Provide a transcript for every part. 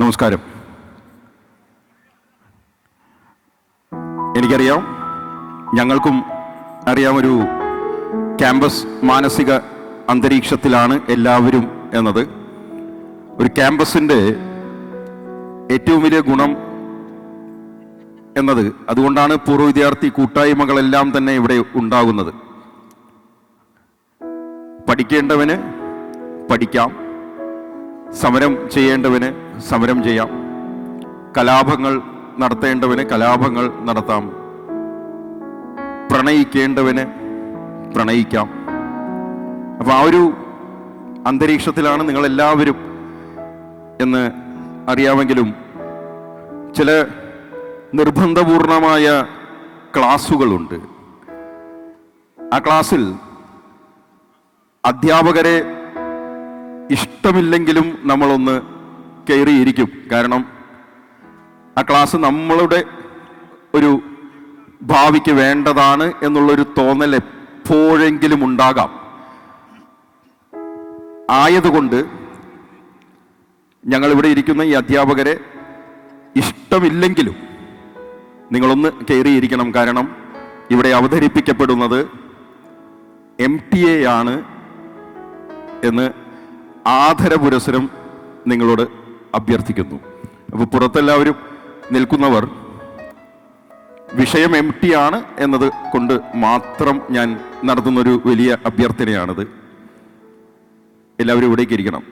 നമസ്കാരം. എനിക്കറിയാം, ഞങ്ങൾക്കും അറിയാമൊരു ക്യാമ്പസ് മാനസിക അന്തരീക്ഷത്തിലാണ് എല്ലാവരും എന്നത്. ഒരു ക്യാമ്പസിൻ്റെ ഏറ്റവും വലിയ ഗുണം എന്നത്, അതുകൊണ്ടാണ് പൂർവ്വ വിദ്യാർത്ഥി കൂട്ടായ്മകളെല്ലാം തന്നെ ഇവിടെ ഉണ്ടാകുന്നത്. പഠിക്കേണ്ടവന് പഠിക്കാം, സമരം ചെയ്യേണ്ടവന് സമരം ചെയ്യാം, കലാപങ്ങൾ നടത്തേണ്ടവന് കലാപങ്ങൾ നടത്താം, പ്രണയിക്കേണ്ടവന് പ്രണയിക്കാം. അപ്പോൾ ആ ഒരു അന്തരീക്ഷത്തിലാണ് നിങ്ങളെല്ലാവരും എന്ന് അറിയാമെങ്കിലും ചില നിർബന്ധപൂർണമായ ക്ലാസ്സുകളുണ്ട്. ആ ക്ലാസ്സിൽ അധ്യാപകരെ ഇഷ്ടമില്ലെങ്കിലും നമ്മളൊന്ന് കയറിയിരിക്കും. കാരണം ആ ക്ലാസ് നമ്മളുടെ ഒരു ഭാവിക്ക് വേണ്ടതാണ് എന്നുള്ളൊരു തോന്നൽ എപ്പോഴെങ്കിലും ഉണ്ടാകാം. ആയതുകൊണ്ട് ഞങ്ങളിവിടെ ഇരിക്കുന്ന ഈ അധ്യാപകരെ ഇഷ്ടമില്ലെങ്കിലും നിങ്ങളൊന്ന് കയറിയിരിക്കണം. കാരണം ഇവിടെ അവതരിപ്പിക്കപ്പെടുന്നത് MTA ആണ് എന്ന് ആദരപുരസ്സരം നിങ്ങളോട് അഭ്യർത്ഥിക്കുന്നു. അപ്പോൾ പുറത്തെല്ലാവരും നിൽക്കുന്നവർ വിഷയം MT ആണ് എന്നത് കൊണ്ട് മാത്രം ഞാൻ നടത്തുന്നൊരു വലിയ അഭ്യർത്ഥനയാണിത്. എല്ലാവരും ഇവിടേക്ക് ഇരിക്കണം.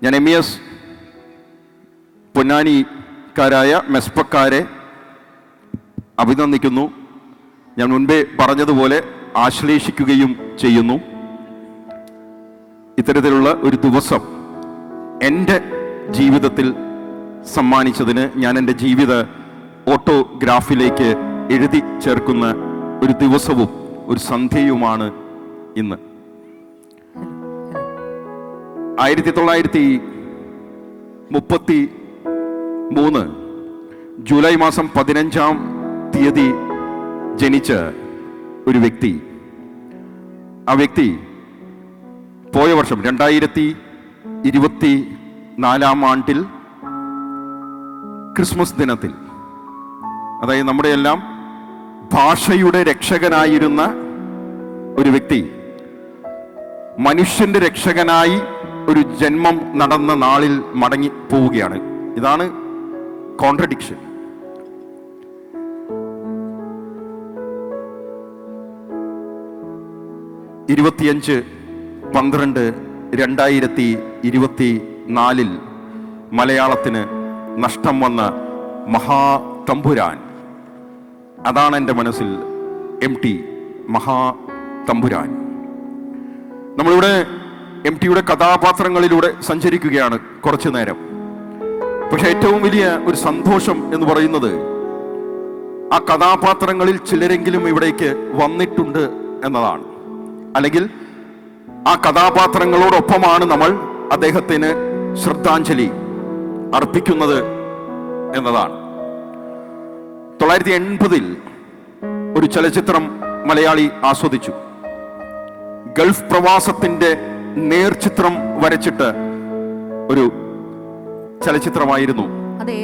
ഞാൻ MES പൊന്നാനിക്കാരായ മെസ്പക്കാരെ അഭിനന്ദിക്കുന്നു. ഞാൻ മുൻപേ പറഞ്ഞതുപോലെ ആശ്ലേഷിക്കുകയും ചെയ്യുന്നു. ഇത്തരത്തിലുള്ള ഒരു ദിവസം എൻ്റെ ജീവിതത്തിൽ സമ്മാനിച്ചതിന് ഞാൻ എൻ്റെ ജീവിത ഓട്ടോഗ്രാഫിലേക്ക് എഴുതി ചേർക്കുന്ന ഒരു ദിവസവും ഒരു സന്ധ്യയുമാണ് ഇന്ന്. 1933 ജൂലൈ മാസം 15-ാം തീയതി ജനിച്ച ഒരു വ്യക്തി. ആ വ്യക്തി പോയ വർഷം 2024 ആണ്ടിൽ ക്രിസ്മസ് ദിനത്തിൽ, അതായത് നമ്മുടെ എല്ലാം ഭാഷയുടെ രക്ഷകനായിരുന്ന ഒരു വ്യക്തി മനുഷ്യന്റെ രക്ഷകനായി ഒരു ജന്മം നടന്ന നാളിൽ മടങ്ങി പോവുകയാണ്. ഇതാണ് കോൺട്രഡിക്ഷൻ. ഇരുപത്തിയഞ്ച് 12/2024 മലയാളത്തിന് നഷ്ടം വന്ന മഹാതമ്പുരാൻ. അതാണ് എൻ്റെ മനസ്സിൽ MT, മഹാതമ്പുരാൻ. നമ്മളിവിടെ MTയുടെ കഥാപാത്രങ്ങളിലൂടെ സഞ്ചരിക്കുകയാണ് കുറച്ചു നേരം. പക്ഷെ ഏറ്റവും വലിയ ഒരു സന്തോഷം എന്ന് പറയുന്നത് ആ കഥാപാത്രങ്ങളിൽ ചിലരെങ്കിലും ഇവിടേക്ക് വന്നിട്ടുണ്ട് എന്നതാണ്. അല്ലെങ്കിൽ ആ കഥാപാത്രങ്ങളോടൊപ്പമാണ് നമ്മൾ അദ്ദേഹത്തിന് ശ്രദ്ധാഞ്ജലി അർപ്പിക്കുന്നത് എന്നതാണ്. 1980 ഒരു ചലച്ചിത്രം മലയാളി ആസ്വദിച്ചു. ഗൾഫ് പ്രവാസത്തിന്റെ നേർചിത്രം വരച്ചിട്ട് ഒരു ചലച്ചിത്രമായിരുന്നു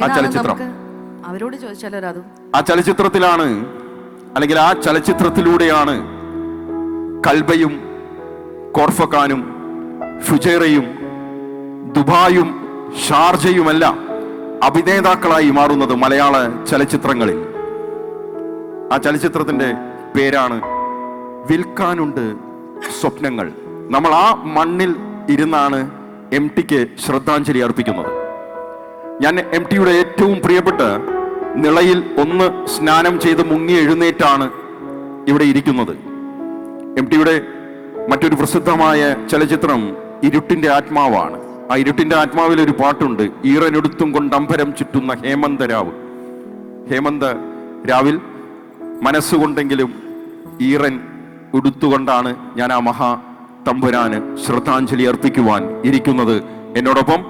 ആ ചലച്ചിത്രം. ആ ചലച്ചിത്രത്തിലാണ്, അല്ലെങ്കിൽ ആ ചലച്ചിത്രത്തിലൂടെയാണ് കൽബയും കോർഫക്കാനും ഫുജൈറയും ദുബായും ഷാർജയുമെല്ലാം അഭിനേതാക്കളായി മാറുന്നത് മലയാള ചലച്ചിത്രങ്ങളിൽ. ആ ചലച്ചിത്രത്തിന്റെ പേരാണ് വിൽക്കാനുണ്ട് സ്വപ്നങ്ങൾ. നമ്മൾ ആ മണ്ണിൽ ഇരുന്നാണ് MTക്ക് ശ്രദ്ധാഞ്ജലി അർപ്പിക്കുന്നത്. ഞാൻ MTയുടെ ഏറ്റവും പ്രിയപ്പെട്ട നിളയിൽ ഒന്ന് സ്നാനം ചെയ്ത് മുങ്ങി എഴുന്നേറ്റാണ് ഇവിടെ ഇരിക്കുന്നത്. MTയുടെ മറ്റൊരു പ്രസിദ്ധമായ ചലച്ചിത്രം ഇരുട്ടിന്റെ ആത്മാവാണ്. ആ ഇരുട്ടിന്റെ ആത്മാവിൽ ഒരു പാട്ടുണ്ട്, ഈറനെടുത്തും കൊണ്ടമ്പരം ചുറ്റുന്ന ഹേമന്തരാവ്. ഹേമന്ത രാവിൽ മനസ്സുകൊണ്ടെങ്കിലും ഈറൻ ഉടുത്തുകൊണ്ടാണ് ഞാൻ ആ മഹാതമ്പുരാന് ശ്രദ്ധാഞ്ജലി അർപ്പിക്കുവാൻ ഇരിക്കുന്നത്. എന്നോടൊപ്പം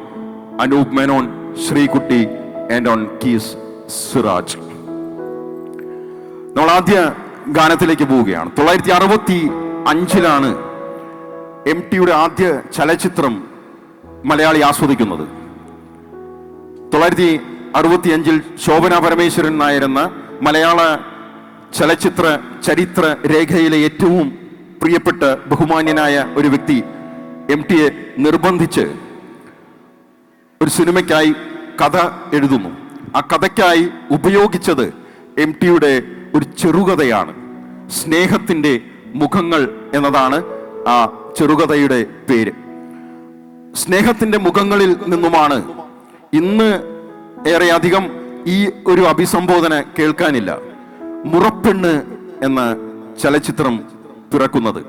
Anoop Menon, Sreekutty and on keys Siraj. നമ്മൾ ആദ്യ ഗാനത്തിലേക്ക് പോവുകയാണ്. 1965 MTയുടെ ആദ്യ ചലച്ചിത്രം മലയാളി ആസ്വദിക്കുന്നത്. 1965 ശോഭന പരമേശ്വരൻ നായർ എന്ന മലയാള ചലച്ചിത്ര ചരിത്ര രേഖയിലെ ഏറ്റവും പ്രിയപ്പെട്ട ബഹുമാന്യനായ ഒരു വ്യക്തി MTയെ നിർബന്ധിച്ച് ഒരു സിനിമയ്ക്കായി കഥ എഴുതുന്നു. ആ കഥയ്ക്കായി ഉപയോഗിച്ചത് MTയുടെ ഒരു ചെറുകഥയാണ്. സ്നേഹത്തിൻ്റെ മുഖങ്ങൾ എന്നതാണ് ആ ചെറുകഥയുടെ പേര്. സ്നേഹത്തിൻ്റെ മുഖങ്ങളിൽ നിന്നുമാണ് ഇന്ന് ഏറെ അധികം ഈ ഒരു അഭിസംബോധന കേൾക്കാനില്ല. മുറപ്പെണ്ണ് എന്ന ചലച്ചിത്രം പിറക്കുന്നത്.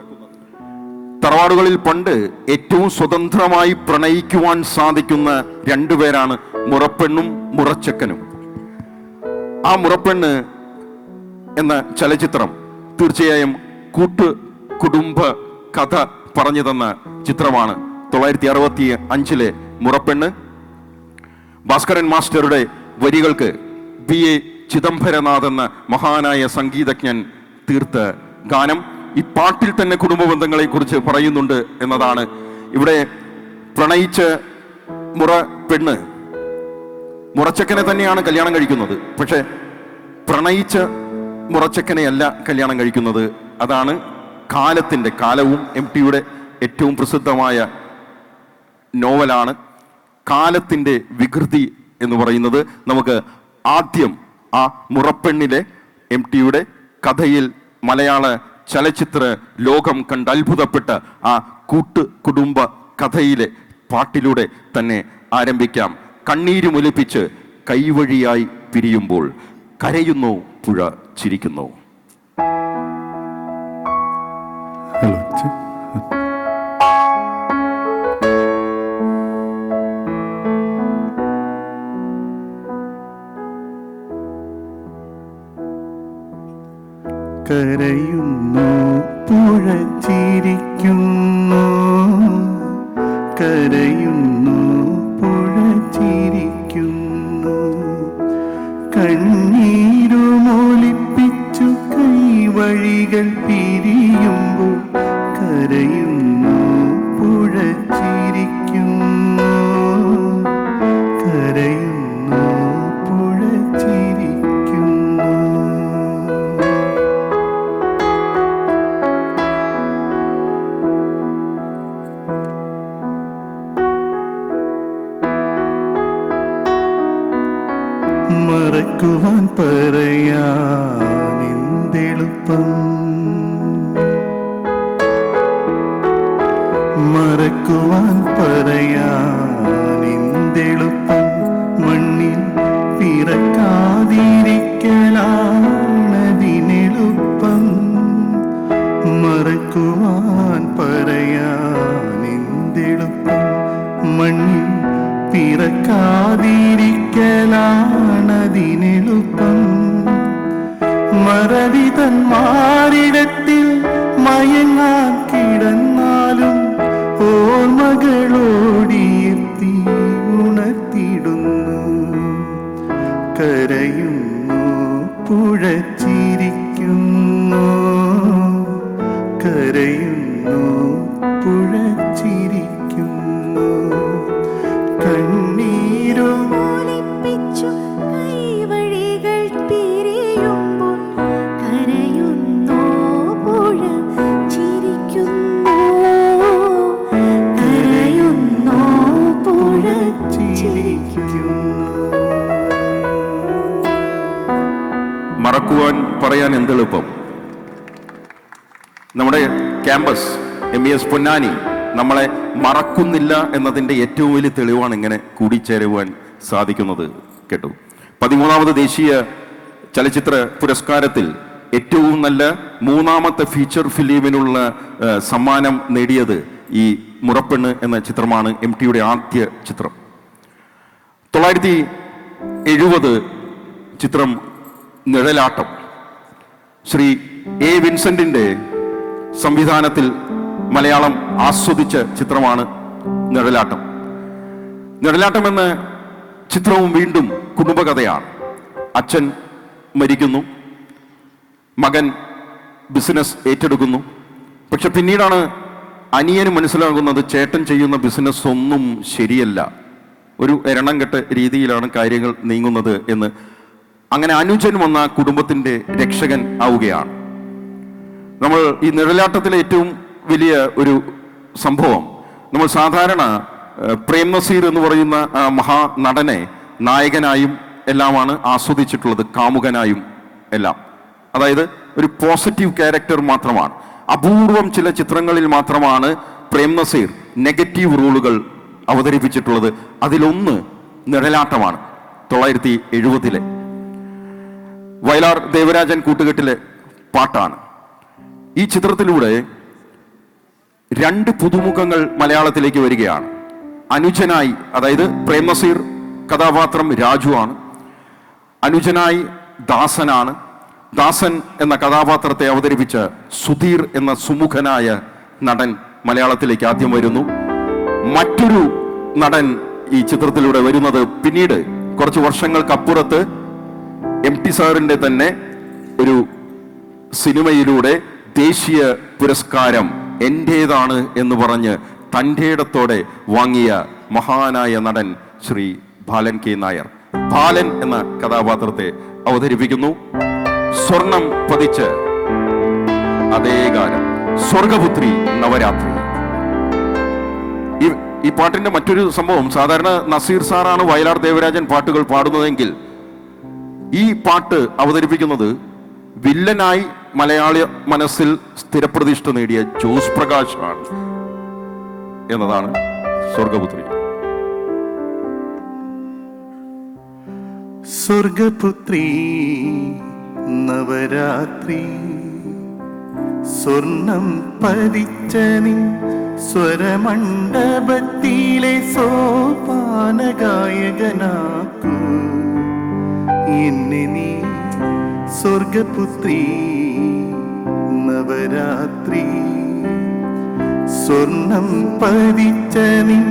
തറവാടുകളിൽ പണ്ട് ഏറ്റവും സ്വതന്ത്രമായി പ്രണയിക്കുവാൻ സാധിക്കുന്ന രണ്ടുപേരാണ് മുറപ്പെണ്ണും മുറച്ചക്കനും. ആ മുറപ്പെണ്ണ് എന്ന ചലച്ചിത്രം തീർച്ചയായും കുടുംബ കഥ പറഞ്ഞു തന്ന ചിത്രമാണ്. 1965 മുറപ്പെണ്ണ്. ഭാസ്കരൻ മാസ്റ്ററുടെ വരികൾക്ക് BA ചിദംബരനാഥ് എന്ന മഹാനായ സംഗീതജ്ഞൻ തീർത്ത ഗാനം. ഈ പാട്ടിൽ തന്നെ കുടുംബ ബന്ധങ്ങളെ കുറിച്ച് പറയുന്നുണ്ട് എന്നതാണ്. ഇവിടെ പ്രണയിച്ച മുറപ്പെണ്ണ് മുറച്ചക്കനെ തന്നെയാണ് കല്യാണം കഴിക്കുന്നത്. പക്ഷെ പ്രണയിച്ച മുറച്ചക്കനെയല്ല കല്യാണം കഴിക്കുന്നത്. അതാണ് കാലവും MTയുടെ ഏറ്റവും പ്രസിദ്ധമായ നോവലാണ് കാലത്തിൻ്റെ വികൃതി എന്ന് പറയുന്നത്. നമുക്ക് ആദ്യം ആ മുറപ്പെണ്ണിലെ MTയുടെ കഥയിൽ മലയാള ചലച്ചിത്ര ലോകം കണ്ട് അത്ഭുതപ്പെട്ട ആ കുടുംബ കഥയിലെ പാട്ടിലൂടെ തന്നെ ആരംഭിക്കാം. കണ്ണീരുമൊലിപ്പിച്ച് കൈവഴിയായി പിരിയുമ്പോൾ കരയുന്നു പുഴ ചിരിക്കുന്നു. കരയുന്നു പുഴ ചിരിക്കുന്നു, കരയുന്നു പുഴ ചിരിക്കുന്നു, കണ്ണീരുമൊലിപ്പിച്ചു കൈവഴികൾ പിരിയുമ്പോൾ കരയുന്നു പുഴ ചിരിക്കുന്നു, കരയുന്നു പുഴ ചിരിക്കുന്നു. മറക്കുവാൻ പറയാനെന്തെളുപ്പം, മറക്കുവാൻ പറയാനെന്തെളുപ്പം, മണ്ണിൽ പിറക്കാതിരിക്കലാണതിനെളുപ്പം. മറക്കുവാൻ പറയാനെന്തെളുപ്പം, മണ്ണിൽ പിറക്കാതിരിക്കലാണതിനെളുപ്പം. മറവിതൻ മാറിടത്തിൽ മയങ്ങാൻ കിടന്നാലും ഓർമ്മകളോടിയെത്തി ഉണർത്തിടുന്നു. കരയുന്നു പുഴ ചിരിക്കുന്നു, കരയുന്നു പുഴ ചിരിക്കുന്നു, കണ്ണീരുമൊലിപ്പിച്ചു കൈവഴികൾ പിരിയുമ്പോൾ കരയുന്നു പുഴ ചിരിക്കുന്നു, കരയുന്നു പുഴ ചിരിക്കുന്നു. മറക്കുവാൻ പറയാൻ എന്തെളുപ്പം. നമ്മുടെ ക്യാമ്പസ് MES പൊന്നാനി നമ്മളെ മറക്കുന്നില്ല എന്നതിൻ്റെ ഏറ്റവും വലിയ തെളിവാണ് ഇങ്ങനെ കൂടിച്ചേരുവാൻ സാധിക്കുന്നത് കേട്ടു. 13ാമത് ദേശീയ ചലച്ചിത്ര പുരസ്കാരത്തിൽ ഏറ്റവും നല്ല 3ാമത്തെ ഫീച്ചർ ഫിലിമിനുള്ള സമ്മാനം നേടിയത് ഈ മുറപ്പെണ്ണ് എന്ന ചിത്രമാണ്. MTയുടെ ആദ്യ ചിത്രം. 1970 ചിത്രം നിഴലാട്ടം. ശ്രീ A വിൻസെന്റിന്റെ സംവിധാനത്തിൽ മലയാളം ആസ്വദിച്ച ചിത്രമാണ് നിഴലാട്ടം. നിഴലാട്ടം എന്ന ചിത്രവും വീണ്ടും കുടുംബകഥയാണ്. അച്ഛൻ മരിക്കുന്നു, മകൻ ബിസിനസ് ഏറ്റെടുക്കുന്നു. പക്ഷെ പിന്നീടാണ് അനിയന് മനസ്സിലാകുന്നത് ചേട്ടൻ ചെയ്യുന്ന ബിസിനസ് ഒന്നും ശരിയല്ല. ഒരു എരണം കെട്ട രീതിയിലാണ് കാര്യങ്ങൾ നീങ്ങുന്നത് എന്ന്. അങ്ങനെ അനുജൻ വന്ന കുടുംബത്തിൻ്റെ രക്ഷകൻ ആവുകയാണ്. നമ്മൾ ഈ നിഴലാട്ടത്തിലെ ഏറ്റവും വലിയ ഒരു സംഭവം, നമ്മൾ സാധാരണ പ്രേം നസീർ എന്ന് പറയുന്ന ആ മഹാനടനെ നായകനായും എല്ലാമാണ് ആസ്വദിച്ചിട്ടുള്ളത്, കാമുകനായും എല്ലാം. അതായത് ഒരു പോസിറ്റീവ് ക്യാരക്ടർ മാത്രമാണ്. അപൂർവം ചില ചിത്രങ്ങളിൽ മാത്രമാണ് പ്രേം നസീർ നെഗറ്റീവ് റോളുകൾ അവതരിപ്പിച്ചിട്ടുള്ളത്. അതിലൊന്ന് നിഴലാട്ടമാണ്. 1970 വയലാർ ദേവരാജൻ കൂട്ടുകെട്ടിലെ പാട്ടാണ്. ഈ ചിത്രത്തിലൂടെ 2 പുതുമുഖങ്ങൾ മലയാളത്തിലേക്ക് വരികയാണ്. അനുജനായി, അതായത് പ്രേം നസീർ കഥാപാത്രം രാജു ആണ്, അനുജനായി ദാസനാണ്. ദാസൻ എന്ന കഥാപാത്രത്തെ അവതരിപ്പിച്ച സുധീർ എന്ന സുമുഖനായ നടൻ മലയാളത്തിലേക്ക് ആദ്യം വരുന്നു. മറ്റൊരു നടൻ ഈ ചിത്രത്തിലൂടെ വരുന്നത് പിന്നീട് കുറച്ച് വർഷങ്ങൾക്കപ്പുറത്ത് MT സാറിന്റെ തന്നെ ഒരു സിനിമയിലൂടെ ദേശീയ പുരസ്കാരം എന്റേതാണ് എന്ന് പറഞ്ഞ് തൻ്റെ ഇടത്തോടെ വാങ്ങിയ മഹാനായ നടൻ ശ്രീ ബാലൻ K നായർ. ബാലൻ എന്ന കഥാപാത്രത്തെ അവതരിപ്പിക്കുന്നു. സ്വർണം പതിച്ച് അതേ ഗാനം, സ്വർഗപുത്രി നവരാത്രി. ഈ പാട്ടിന്റെ മറ്റൊരു സംഭവം, സാധാരണ നസീർ സാറാണ് വയലാർ ദേവരാജൻ പാട്ടുകൾ പാടുന്നതെങ്കിൽ ഈ പാട്ട് അവതരിപ്പിക്കുന്നത് വില്ലനായി മലയാളി മനസ്സിൽ സ്ഥിരപ്രതിഷ്ഠ നേടിയ ജോസ് പ്രകാശ് ആണ് എന്നതാണ് സ്വർഗപുത്രി. സ്വർഗപുത്രി നവരാത്രി, സ്വർണം പതിച്ച നിൻ സ്വരമണ്ഡപത്തിലെ സോപാനഗായകനാക്കൂ എന്നെ നീ. സ്വർഗപുത്രി നവരാത്രി, സ്വർണം പതിച്ച നിൻ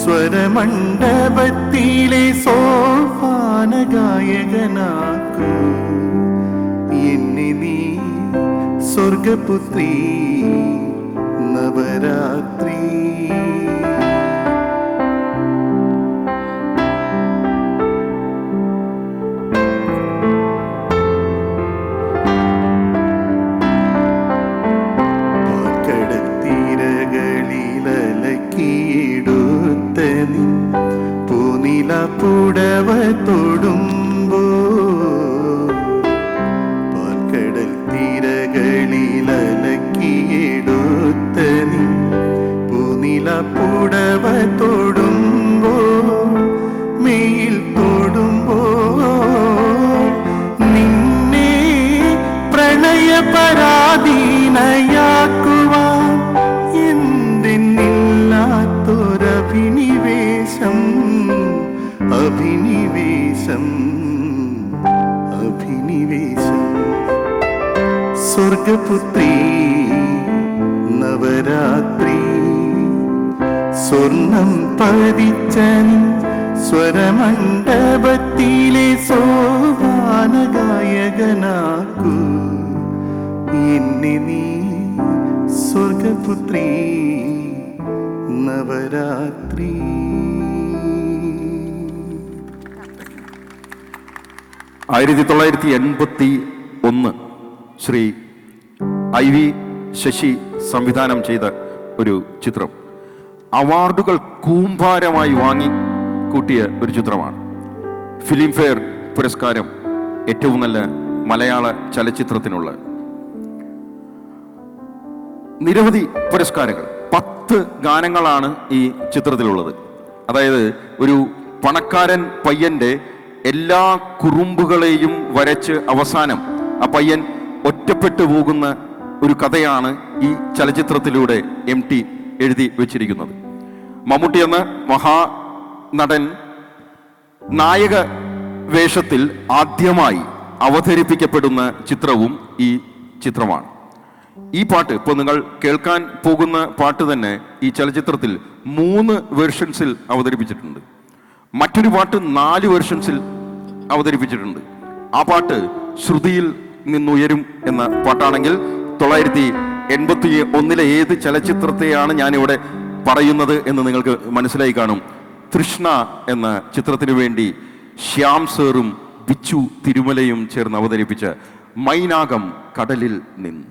സ്വരമണ്ഡപത്തിലെ സോപാനഗായകനാക്കൂ എന്നെ നീ. സ്വർഗപുത്രി നവരാത്രി. പാക്കടത്തിരകളിലലക്കിയെടുത്ത നിൻ പൂനില പുടവ തൊടുമ്പോ, പാൽക്കടൽ തീരകളിലലക്കിയെടുത്ത നിൻ പൂനില പുടവ തൊടുമ്പോ, മെയിൽ തൊടുമ്പോ നിന്നെ പ്രണയപരാധീനയാക്കുവാൻ എന്തെന്നില്ലാത്തൊരഭിനിവേശം, അഭിനിവേശം, അഭിനിവേശം. സ്വർഗപുത്രി നവരാത്രി, സ്വർണം പതിച്ച നിൻ സ്വരമണ്ഡപത്തിലെ സോപാനഗായകനാക്കൂ എന്നെ നീ. സ്വർഗപുത്രി നവരാത്രി. 1981 ശ്രീ IV ശശി സംവിധാനം ചെയ്ത ഒരു ചിത്രം, അവാർഡുകൾ കൂമ്പാരമായി വാങ്ങി കൂട്ടിയ ഒരു ചിത്രമാണ്. ഫിലിം ഫെയർ പുരസ്കാരം ഏറ്റവും നല്ല മലയാള ചലച്ചിത്രത്തിനുള്ള നിരവധി പുരസ്കാരങ്ങൾ. 10 ഗാനങ്ങളാണ് ഈ ചിത്രത്തിലുള്ളത്. അതായത് ഒരു പണക്കാരൻ പയ്യന്റെ എല്ലാ കുറുമ്പുകളെയും വരച്ച് അവസാനം ആ പയ്യൻ ഒറ്റപ്പെട്ടു പോകുന്ന ഒരു കഥയാണ് ഈ ചലച്ചിത്രത്തിലൂടെ MT എഴുതി വെച്ചിരിക്കുന്നത്. മമ്മൂട്ടി എന്ന മഹാനടൻ നായക വേഷത്തിൽ ആദ്യമായി അവതരിപ്പിക്കപ്പെടുന്ന ചിത്രവും ഈ ചിത്രമാണ്. ഈ പാട്ട് ഇപ്പോൾ നിങ്ങൾ കേൾക്കാൻ പോകുന്ന പാട്ട് തന്നെ ഈ ചലച്ചിത്രത്തിൽ 3 വേർഷൻസിൽ അവതരിപ്പിച്ചിട്ടുണ്ട്. മറ്റൊരു പാട്ട് 4 വേർഷൻസിൽ അവതരിപ്പിച്ചിട്ടുണ്ട്. ആ പാട്ട് ശ്രുതിയിൽ നിന്നുയരും എന്ന പാട്ടാണെങ്കിൽ 1981 ഏത് ചലച്ചിത്രത്തെയാണ് ഞാനിവിടെ പറയുന്നത് എന്ന് നിങ്ങൾക്ക് മനസ്സിലായി കാണും. തൃഷ്ണ എന്ന ചിത്രത്തിനു വേണ്ടി ശ്യാം സേറും ബിച്ചു തിരുമലയും ചേർന്ന് അവതരിപ്പിച്ച മൈനാകം കടലിൽ നിന്ന്.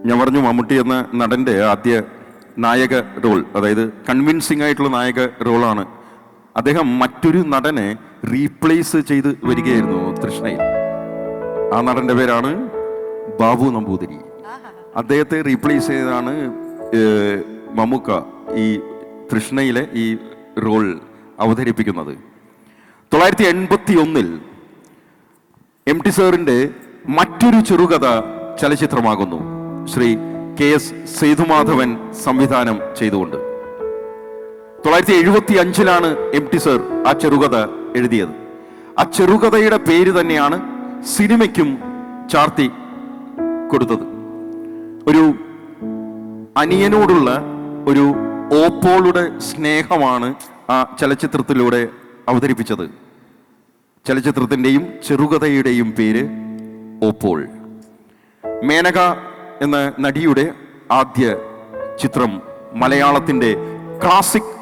ഞാൻ പറഞ്ഞു മമ്മൂട്ടി എന്ന നടന്റെ ആദ്യ നായക റോൾ, അതായത് കൺവിൻസിംഗ് ആയിട്ടുള്ള നായക റോളാണ്. അദ്ദേഹം മറ്റൊരു നടനെ റീപ്ലേസ് ചെയ്ത് വരികയായിരുന്നു തൃഷ്ണയിൽ. ആ നടന്റെ പേരാണ് ബാബു നമ്പൂതിരി. അദ്ദേഹത്തെ റീപ്ലേസ് ചെയ്താണ് മമ്മൂക്ക ഈ തൃഷ്ണയിലെ ഈ റോൾ അവതരിപ്പിക്കുന്നത്. 1981 എം ടി സാറിന്റെ മറ്റൊരു ചെറുകഥ ചലച്ചിത്രമാകുന്നു, ശ്രീ KS സേതുമാധവൻ സംവിധാനം ചെയ്തുകൊണ്ട്. 1975 എം ടി സർ ആ ചെറുകഥ എഴുതിയത്. ആ ചെറുകഥയുടെ പേര് തന്നെയാണ് സിനിമയ്ക്കും ചാർത്തി കൊടുത്തത്. ഒരു അനിയനോടുള്ള ഒരു ഓപ്പോളുടെ സ്നേഹമാണ് ആ ചലച്ചിത്രത്തിലൂടെ അവതരിപ്പിച്ചത്. ചലച്ചിത്രത്തിൻ്റെയും ചെറുകഥയുടെയും പേര് ഓപ്പോൾ. മേനക എന്ന നടിയുടെ ആദ്യ ചിത്രം മലയാളത്തിൻ്റെ ക്ലാസിക്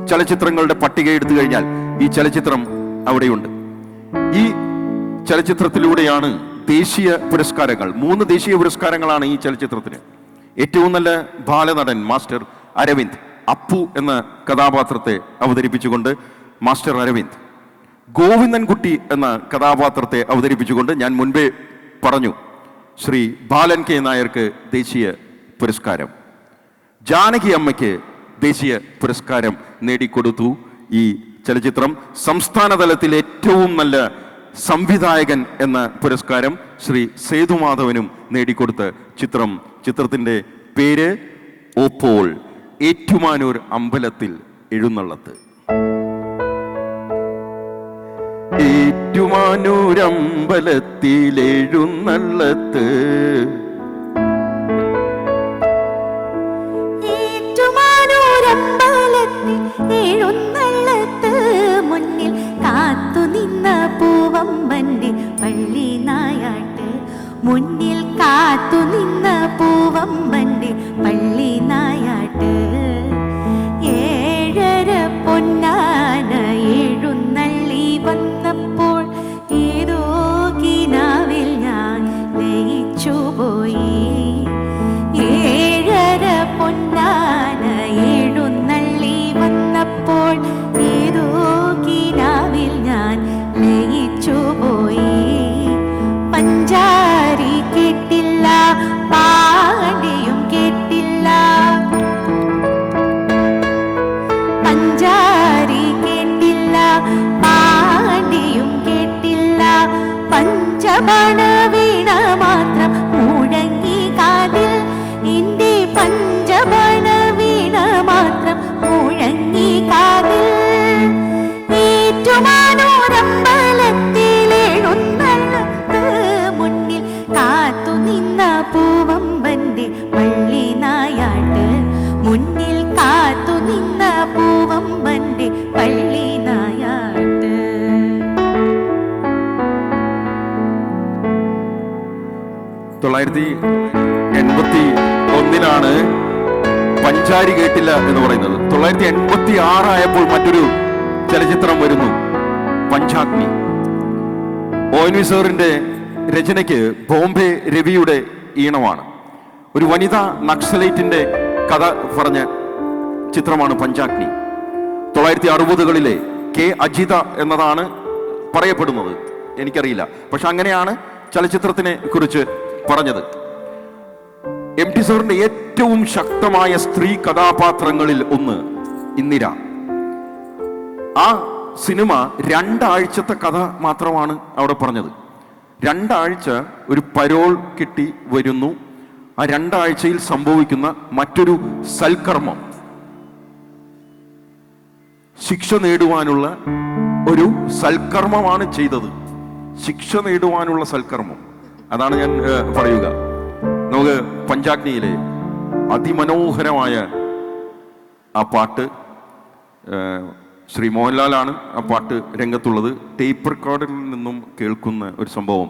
ചലച്ചിത്രങ്ങളുടെ പട്ടിക എടുത്തു കഴിഞ്ഞാൽ ഈ ചലച്ചിത്രം അവിടെയുണ്ട്. ഈ ചലച്ചിത്രത്തിലൂടെയാണ് ദേശീയ പുരസ്കാരങ്ങൾ, 3 ദേശീയ പുരസ്കാരങ്ങളാണ് ഈ ചലച്ചിത്രത്തിന്. ഏറ്റവും നല്ല ബാലനടൻ മാസ്റ്റർ അരവിന്ദ്, അപ്പു എന്ന കഥാപാത്രത്തെ അവതരിപ്പിച്ചുകൊണ്ട് മാസ്റ്റർ അരവിന്ദ്. ഗോവിന്ദൻകുട്ടി എന്ന കഥാപാത്രത്തെ അവതരിപ്പിച്ചുകൊണ്ട് ഞാൻ മുൻപേ പറഞ്ഞു, ശ്രീ ബാലൻ കെ നായർക്ക് ദേശീയ പുരസ്കാരം, ജാനകി അമ്മയ്ക്ക് ദേശീയ പുരസ്കാരം നേടിക്കൊടുത്തു ഈ ചലച്ചിത്രം. സംസ്ഥാന തലത്തിൽ ഏറ്റവും നല്ല സംവിധായകൻ എന്ന പുരസ്കാരം ശ്രീ സേതുമാധവനും നേടിക്കൊടുത്ത ചിത്രത്തിൻ്റെ പേര് ഓപ്പോൾ, ഏറ്റുമാനൂർ അമ്പലത്തിൽ എഴുന്നള്ളത്ത്. ഏറ്റുമാനൂരമ്പലത്തിൽ എഴുന്നള്ളത്ത്, എഴുന്നള്ളത്ത് മുന്നിൽ കാത്തു നിന്ന പൂവമ്പന്റെ പള്ളി നായാട്ട്, മുന്നിൽ കാത്തു നിന്ന പൂവമ്പന്റെ പള്ളി നായാട്ട്. 7:30 പൊന്നാന എഴുന്നള്ളി വന്നപ്പോൾ ഏതോ കിനാവിൽ ഞാൻ ലയിച്ചുപോയി. 7:30 പൊന്നാന എഴുന്നള്ളി വന്നപ്പോൾ ഏതോ കിനാവിൽ ഞാൻ ലയിച്ചുപോയി. പഞ്ചാരി കേട്ടില്ല, പാടിയും കേട്ടില്ല, പഞ്ചാരി കേട്ടില്ല, പാടിയും കേട്ടില്ല. പഞ്ചബാണ വീണ മാത്രം മുഴങ്ങി കാതിൽ, എന്റെ പഞ്ചബാണ വീണ മാത്രം മുഴങ്ങി കാതിൽ. ഏറ്റുമാനൂരമ്പലത്തിൽ എഴുന്നള്ളത്ത് മുന്നിൽ കാത്തു നിന്ന പൂവമ്പന്റെ പള്ളി നായാട്ട്, മുന്നിൽ കാത്തു നിന്ന പൂവമ്പന്റെ പള്ളി നായാട്ട്. 1981 പഞ്ചാരി കേട്ടില്ല എന്ന് പറയുന്നത്. 1986 ആയപ്പോൾ മറ്റൊരു ചലച്ചിത്രം വരുന്നു, പഞ്ചാഗ്നി. ONV സാറിന്റെ രചനയ്ക്ക് ബോംബെ രവിയുടെ ഈണമാണ്. ഒരു വനിതാ നക്സലൈറ്റിന്റെ കഥ പറഞ്ഞ ചിത്രമാണ് പഞ്ചാഗ്നി. 1960കളിലെ കെ അജിത എന്നതാണ് പറയപ്പെടുന്നത്, എനിക്കറിയില്ല, പക്ഷെ അങ്ങനെയാണ് ചലച്ചിത്രത്തിനെ കുറിച്ച് പറഞ്ഞത്. MT സാറിന്റെ ഏറ്റവും ശക്തമായ സ്ത്രീ കഥാപാത്രങ്ങളിൽ ഒന്ന് ഇന്ദിര. ആ സിനിമ 2 ആഴ്ചത്തെ കഥ മാത്രമാണ് അവിടെ പറഞ്ഞത്. 2 ആഴ്ച ഒരു പരോൾ കിട്ടി വരുന്നു. ആ 2 ആഴ്ചയിൽ സംഭവിക്കുന്ന മറ്റൊരു സൽക്കർമ്മം, ശിക്ഷ നേടുവാനുള്ള ഒരു സൽക്കർമ്മമാണ് ചെയ്തത്. ശിക്ഷ നേടുവാനുള്ള സൽക്കർമ്മം, അതാണ് ഞാൻ പറയുക. നമുക്ക് പഞ്ചാഗ്നിയിലെ അതിമനോഹരമായ ആ പാട്ട്, ശ്രീ മോഹൻലാലാണ് ആ പാട്ട് രംഗത്തുള്ളത്. ടേപ്പ് റെക്കോർഡിൽ നിന്നും കേൾക്കുന്ന ഒരു സംഭവം,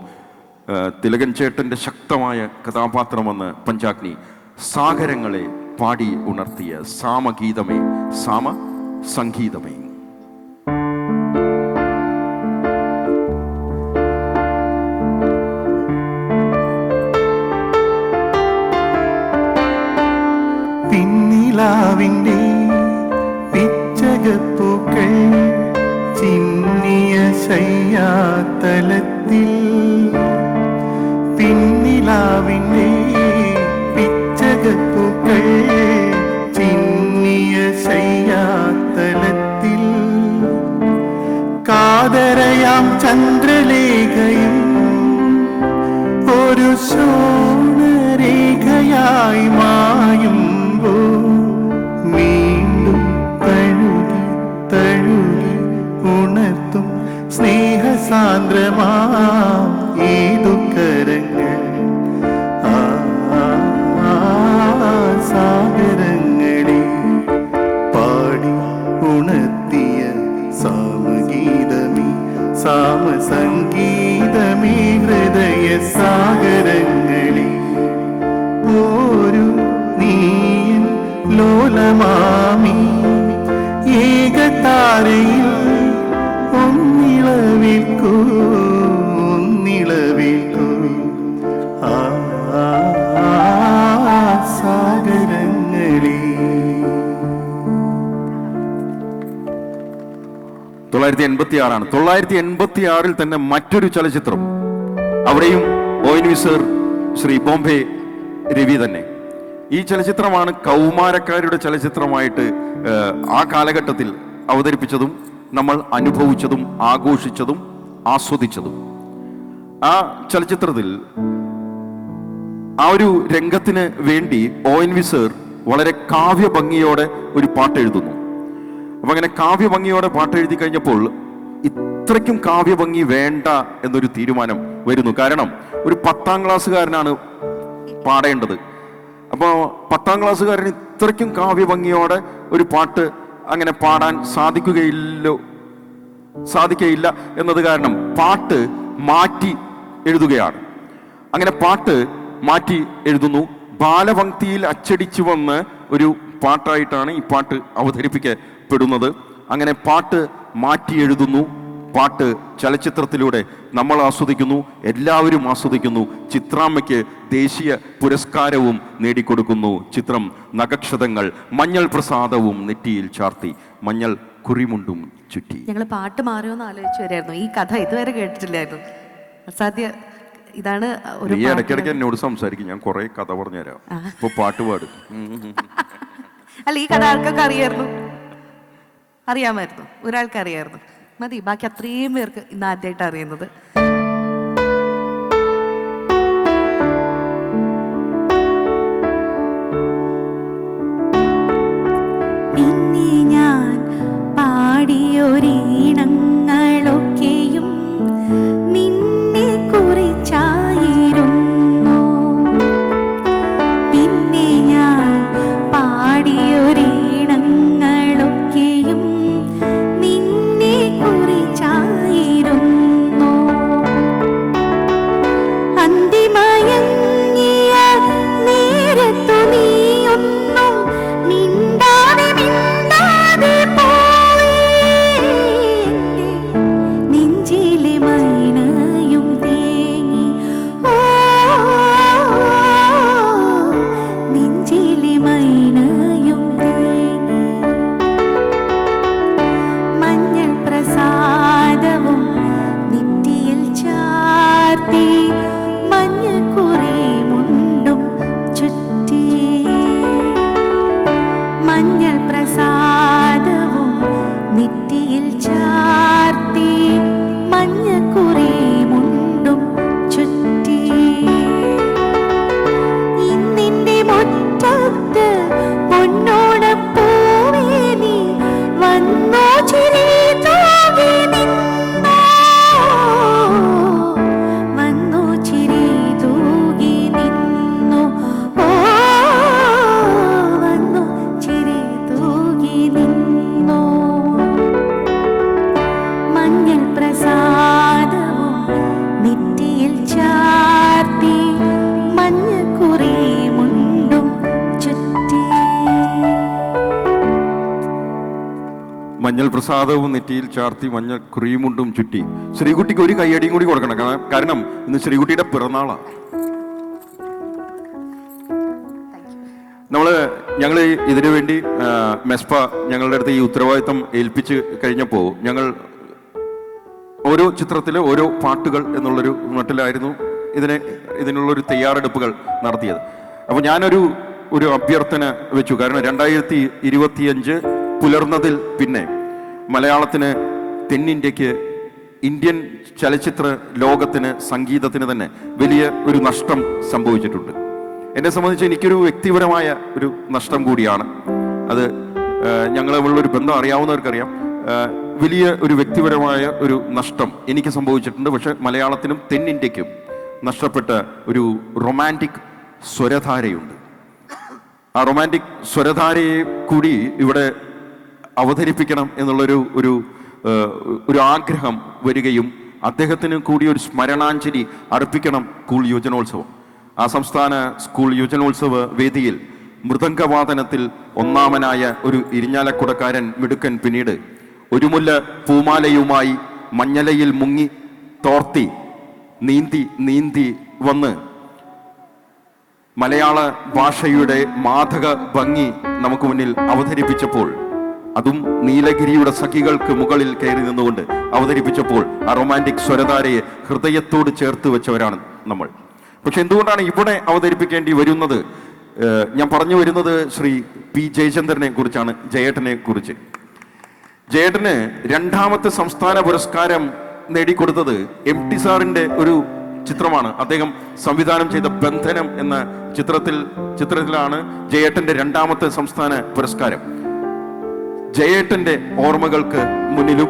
തിലകൻ ചേട്ടൻ്റെ ശക്തമായ കഥാപാത്രമെന്ന് പഞ്ചാഗ്നി. സാഗരങ്ങളെ പാടി ഉണർത്തിയ സാമഗീതമേ, സാമ സംഗീതമേ. പിന്നിലാവിൻ്റെ പിച്ചകപ്പൂക്കൾ ചിന്നിയ ശയ്യാതലത്തിൽ, പിന്നിലാവിൻ്റെ പിച്ചകപ്പൂക്കൾ ചിന്നിയ ശയ്യാതലത്തിൽ, കാതരയാം ചന്ദ്രലേഖയും ഒരു ശോണരേഖയായി മായുമ്പോൾ വീണ്ടും തഴുകി തഴുകി ഉണർത്തും സ്നേഹസാന്ദ്രമാം ഏതു കരങ്ങൾ, സാഗരങ്ങളെ പാടി ഉണർത്തിയ സാമഗീതമേ, സാമസംഗീതമേ, ഹൃദയ സാഗരങ്ങളെ ഒരു നീയൻ ലോലമാമി ഏകതാരയിൽ ഒന്നിളവിൽക്കൂ ഒന്നിളവിൽക്കൂ സാഗരങ്ങളെ. 986 986 തന്നെ മറ്റൊരു ചലച്ചിത്രം, അവിടെയും ONV സർ, ശ്രീ ബോംബെ രവി തന്നെ. ഈ ചലച്ചിത്രമാണ് കൗമാരക്കാരുടെ ചലച്ചിത്രമായിട്ട് ആ കാലഘട്ടത്തിൽ അവതരിപ്പിച്ചതും നമ്മൾ അനുഭവിച്ചതും ആഘോഷിച്ചതും ആസ്വദിച്ചതും. ആ ചലച്ചിത്രത്തിൽ ആ ഒരു രംഗത്തിന് വേണ്ടി ONV സർ വളരെ കാവ്യഭംഗിയോടെ ഒരു പാട്ട് എഴുതുന്നു. അപ്പൊ അങ്ങനെ കാവ്യഭംഗിയോടെ പാട്ട് എഴുതി കഴിഞ്ഞപ്പോൾ ഇത്രയ്ക്കും കാവ്യഭംഗി വേണ്ട എന്നൊരു തീരുമാനം വരുന്നു. കാരണം ഒരു 10ാം ക്ലാസ്സുകാരനാണ് പാടേണ്ടത്. അപ്പോൾ 10ാം ക്ലാസ്സുകാരന് ഇത്രയ്ക്കും കാവ്യഭംഗിയോടെ ഒരു പാട്ട് അങ്ങനെ പാടാൻ സാധിക്കയില്ല എന്നത് കാരണം പാട്ട് മാറ്റി എഴുതുകയാണ്. അങ്ങനെ പാട്ട് മാറ്റി എഴുതുന്നു. ബാലപംക്തിയിൽ അച്ചടിച്ചു വന്ന ഒരു പാട്ടായിട്ടാണ് ഈ പാട്ട് അവതരിപ്പിക്കപ്പെടുന്നത്. അങ്ങനെ പാട്ട് മാറ്റി എഴുതുന്നു. പാട്ട് ചലച്ചിത്രത്തിലൂടെ നമ്മൾ ആസ്വദിക്കുന്നു, എല്ലാവരും ആസ്വദിക്കുന്നു. ചിത്രാമ്മയ്ക്ക് ദേശീയ പുരസ്കാരവും നേടിക്കൊടുക്കുന്നു. ചിത്രം നഖക്ഷതങ്ങൾ, മഞ്ഞൾ പ്രസാദവും നെറ്റിയിൽ ചാർത്തി, മഞ്ഞൾ കുറിമുണ്ടും ചുറ്റി. ഞങ്ങൾ പാട്ട് മാറിയോന്ന് ആലോചിച്ചു വരായിരുന്നു. ഈ കഥ ഇതുവരെ കേട്ടിട്ടില്ലായിരുന്നു. അസാധ്യ. ഇതാണ് ഒരു ഈ ഇടയ്ക്കിടയ്ക്ക് എന്നോട് സംസാരിക്കും, ഞാൻ കുറെ കഥ പറഞ്ഞുതരാം. ഇപ്പൊ പാട്ട് പാടും. അല്ല, ഈ കഥ ആൾക്കൊക്കെ അറിയാമായിരുന്നു. ഒരാൾക്ക് അറിയാമായിരുന്നു, മതി. ബാക്കി അത്രയും പേർക്ക് ഇന്ന് ആദ്യമായിട്ട് അറിയുന്നത്. പിന്നെ ഞാൻ പാടിയൊരീണങ്ങളൊക്കെയും നിന്നെ കുറിച്ചായിരുന്നു. പിന്നെ ഞാൻ പാടിയൊരീണങ്ങളൊക്കെയും നിന്നെ കുറിച്ചായിരുന്നു. അന്തിമയങ്ങിയ നേരത്തു നീയൊന്നും മിണ്ടാതെ പോയി. നെഞ്ചിലെ മൈനയും തേങ്ങി, ഓ നെഞ്ചിലെ മൈനയും തേങ്ങി. മഞ്ഞൾ പ്രസാദവും നെറ്റിയിൽ ചാർത്തി, മഞ്ഞക്കുറി മുണ്ടും ചുറ്റി. മഞ്ഞൾ പ്രസാദവും നെറ്റിയിൽ ചാർത്തി, മഞ്ഞക്കുറി മുണ്ടും ചുറ്റി. ഇന്നിന്റെ മുറ്റത്ത് പൊന്നോണപ്പൂവേ നീ വന്നോ, ചിരി തൂകി നിന്നോ. വന്നോ, ചിരി തൂകി നിന്നു. ഓ വന്നോ, ചിരി തൂകി നിന്നു. മഞ്ഞൾ പ്രസാദവും നെറ്റിയിൽ ചാർത്തി, മഞ്ഞക്കുറി മുണ്ടും ചുറ്റി. മഞ്ഞൾ പ്രസാദവും നെറ്റിയിൽ ചാർത്തി, മഞ്ഞൾ കുറിമുണ്ടും ചുറ്റി. ശ്രീകുട്ടിക്ക് ഒരു കയ്യടിയും കൂടി കൊടുക്കണം. കാരണം ഇന്ന് ശ്രീകുട്ടിയുടെ പിറന്നാളാണ്. ഞങ്ങൾ ഇതിനു വേണ്ടി മെസ്പ ഞങ്ങളുടെ അടുത്ത് ഈ ഉത്തരവാദിത്തം ഏൽപ്പിച്ച് കഴിഞ്ഞപ്പോൾ ഞങ്ങൾ ഓരോ ചിത്രത്തിലെ ഓരോ പാട്ടുകൾ എന്നുള്ളൊരു മട്ടിലായിരുന്നു ഇതിനുള്ളൊരു തയ്യാറെടുപ്പുകൾ നടത്തിയത്. അപ്പോൾ ഞാനൊരു അഭ്യർത്ഥന വെച്ചു. കാരണം 2025 പുലർന്നതിൽ പിന്നെ മലയാളത്തിന്, തെന്നിന്ത്യക്ക്, ഇന്ത്യൻ ചലച്ചിത്ര ലോകത്തിന്, സംഗീതത്തിന് തന്നെ വലിയ ഒരു നഷ്ടം സംഭവിച്ചിട്ടുണ്ട്. എന്നെ സംബന്ധിച്ച് എനിക്കൊരു വ്യക്തിപരമായ ഒരു നഷ്ടം കൂടിയാണ് അത്. ഞങ്ങളുള്ളൊരു ബന്ധം അറിയാവുന്നവർക്കറിയാം. വലിയ ഒരു വ്യക്തിപരമായ ഒരു നഷ്ടം എനിക്ക് സംഭവിച്ചിട്ടുണ്ട്. പക്ഷെ മലയാളത്തിനും തെന്നിന്ത്യക്കും നഷ്ടപ്പെട്ട ഒരു റൊമാൻറ്റിക് സ്വരധാരയുണ്ട്. ആ റൊമാൻറ്റിക് സ്വരധാരയെ കൂടി ഇവിടെ അവതരിപ്പിക്കണം എന്നുള്ളൊരു ഒരു ആഗ്രഹം വരികയും അദ്ദേഹത്തിന് കൂടി ഒരു സ്മരണാഞ്ജലി അർപ്പിക്കണം സ്കൂൾ യുവജനോത്സവം. ആ സംസ്ഥാന സ്കൂൾ യുവജനോത്സവ വേദിയിൽ മൃദംഗവാദനത്തിൽ ഒന്നാമനായ ഒരു ഇരിഞ്ഞാലക്കുടക്കാരൻ മിടുക്കൻ പിന്നീട് ഒരു മുല്ല പൂമാലയുമായി മഞ്ഞലയിൽ മുങ്ങി തോർത്തി നീന്തി വന്ന് മലയാള ഭാഷയുടെ മാദക ഭംഗി നമുക്ക് മുന്നിൽ അവതരിപ്പിച്ചപ്പോൾ അതും നീലഗിരിയുടെ സഖികൾക്ക് മുകളിൽ കയറി നിന്നുകൊണ്ട് അവതരിപ്പിച്ചപ്പോൾ ആ റൊമാൻറ്റിക് സ്വരധാരയെ ഹൃദയത്തോട് ചേർത്ത് വെച്ചവരാണ് നമ്മൾ. പക്ഷെ എന്തുകൊണ്ടാണ് ഇവിടെ അവതരിപ്പിക്കേണ്ടി വരുന്നത്? ഞാൻ പറഞ്ഞു വരുന്നത് ശ്രീ പി ജയചന്ദ്രനെ കുറിച്ചാണ്, ജയേട്ടനെ കുറിച്ച്. ജയേട്ടന് 2ാമത്തെ സംസ്ഥാന പുരസ്കാരം നേടിക്കൊടുത്തത് MT സാറിന്റെ ഒരു ചിത്രമാണ്. അദ്ദേഹം സംവിധാനം ചെയ്ത ബന്ധനം എന്ന ചിത്രത്തിലാണ് ജയേട്ടന്റെ 2ാമത്തെ സംസ്ഥാന പുരസ്കാരം. ജയേട്ടന്റെ ഓർമ്മകൾക്ക് മുന്നിലും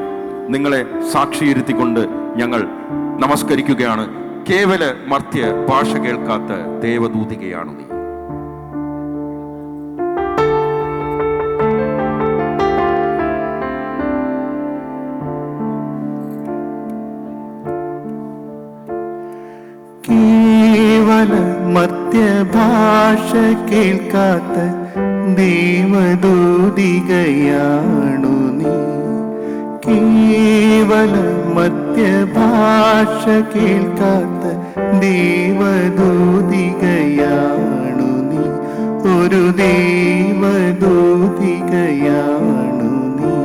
നിങ്ങളെ സാക്ഷിയിരുത്തിക്കൊണ്ട് ഞങ്ങൾ നമസ്കരിക്കുകയാണ്. കേവല മർത്യ ഭാഷ കേൾക്കാത്ത ദേവദൂതികയാണു നീ. കേവല മർത്യഭാഷ കേൾക്കാത്ത ദേവദൂതികയാണു നീ. കേവല മർത്യഭാഷ കേൾക്കാത്ത ദേവദൂതികയാണു നീ. ഒരു ദേവദൂതികയാണു നീ.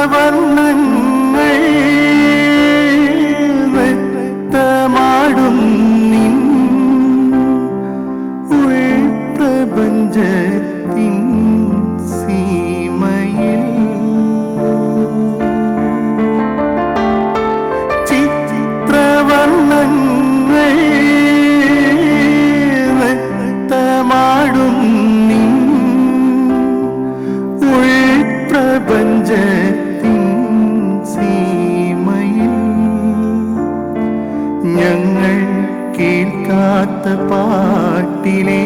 ചിത്രവർണ്ണങ്ങൾ വ്യക്തമാടും നിൻ ഉൾപ്രപഞ്ചത്തിൻ സീമയിൽ. ചിത്രവർണ്ണങ്ങൾ വ്യക്തമാടും നിൻ ഉൾപ്രപഞ്ചത്തിൻ സീമയിൽ. ഞങ്ങൾ കേൾക്കാത്ത പാട്ടിലെ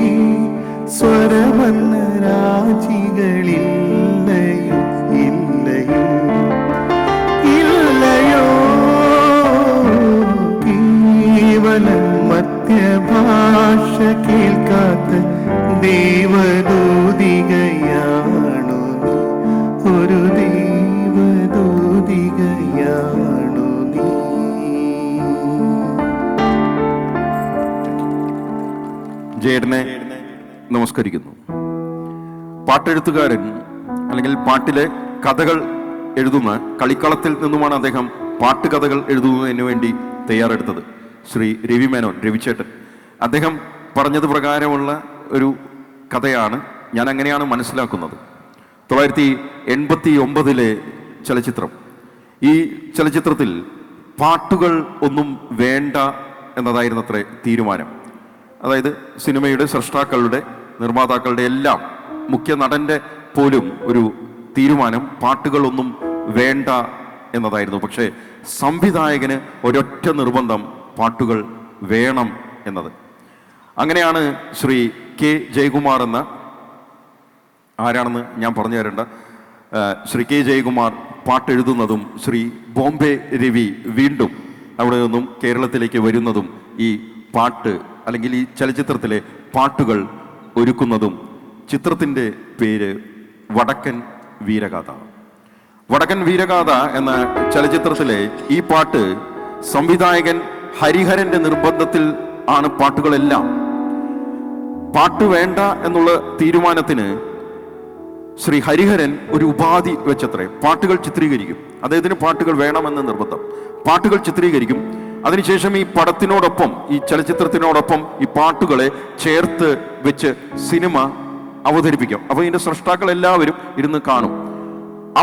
സ്വരവർണ്ണ രാജികളില്ലയോ ഇല്ലയോ ഇല്ലയോ. കേവല മർത്യഭാഷ കേൾക്കാത്ത ദേവദൂതികയാണു നീ. ഒരു ദേവദൂതികയാണു നീ. ജയേട്ടനെ നമസ്കരിക്കുന്നു. പാട്ടെഴുത്തുകാരൻ അല്ലെങ്കിൽ പാട്ടിലെ കഥകൾ എഴുതുന്ന കളിക്കളത്തിൽ നിന്നുമാണ് അദ്ദേഹം പാട്ടുകഥകൾ എഴുതുന്നതിന് വേണ്ടി തയ്യാറെടുത്തത്. ശ്രീ രവി മേനോൻ, രവിച്ചേട്ടൻ, അദ്ദേഹം പറഞ്ഞത് പ്രകാരമുള്ള ഒരു കഥയാണ്. ഞാൻ അങ്ങനെയാണ് മനസ്സിലാക്കുന്നത്. 1989 ചലച്ചിത്രം. ഈ ചലച്ചിത്രത്തിൽ പാട്ടുകൾ ഒന്നും വേണ്ട എന്നതായിരുന്നത്രേ തീരുമാനം. അതായത് സിനിമയുടെ സൃഷ്ടാക്കളുടെ, നിർമ്മാതാക്കളുടെ എല്ലാം, മുഖ്യ നടന്റെ പോലും ഒരു തീരുമാനം പാട്ടുകളൊന്നും വേണ്ട എന്നതായിരുന്നു. പക്ഷേ സംവിധായകന് ഒരൊറ്റ നിർബന്ധം, പാട്ടുകൾ വേണം എന്നത്. അങ്ങനെയാണ് ശ്രീ കെ ജയകുമാർ എന്ന, ആരാണെന്ന് ഞാൻ പറഞ്ഞു തരേണ്ട, ശ്രീ കെ ജയകുമാർ പാട്ടെഴുതുന്നതും ശ്രീ ബോംബെ രവി വീണ്ടും അവിടെ നിന്നും കേരളത്തിലേക്ക് വരുന്നതും ഈ പാട്ട് അല്ലെങ്കിൽ ഈ ചലച്ചിത്രത്തിലെ പാട്ടുകൾ ഒരുക്കുന്നതും. ചിത്രത്തിൻ്റെ പേര് വടക്കൻ വീരഗാഥ. വടക്കൻ വീരഗാഥ എന്ന ചലച്ചിത്രത്തിലെ ഈ പാട്ട് സംവിധായകൻ ഹരിഹരന്റെ നിർബന്ധത്തിൽ ആണ് പാട്ടുകളെല്ലാം. പാട്ട് വേണ്ട എന്നുള്ള തീരുമാനത്തിന് ശ്രീ ഹരിഹരൻ ഒരു ഉപാധി വെച്ചത്രേ. പാട്ടുകൾ ചിത്രീകരിക്കും, അദ്ദേഹത്തിന് പാട്ടുകൾ വേണമെന്ന് നിർബന്ധം. പാട്ടുകൾ ചിത്രീകരിക്കും, അതിനുശേഷം ഈ പടത്തിനോടൊപ്പം, ഈ ചലച്ചിത്രത്തിനോടൊപ്പം ഈ പാട്ടുകളെ ചേർത്ത് വെച്ച് സിനിമ അവതരിപ്പിക്കാം. അപ്പോൾ ഇതിന്റെ സൃഷ്ടാക്കൾ എല്ലാവരും ഇരുന്ന് കാണും.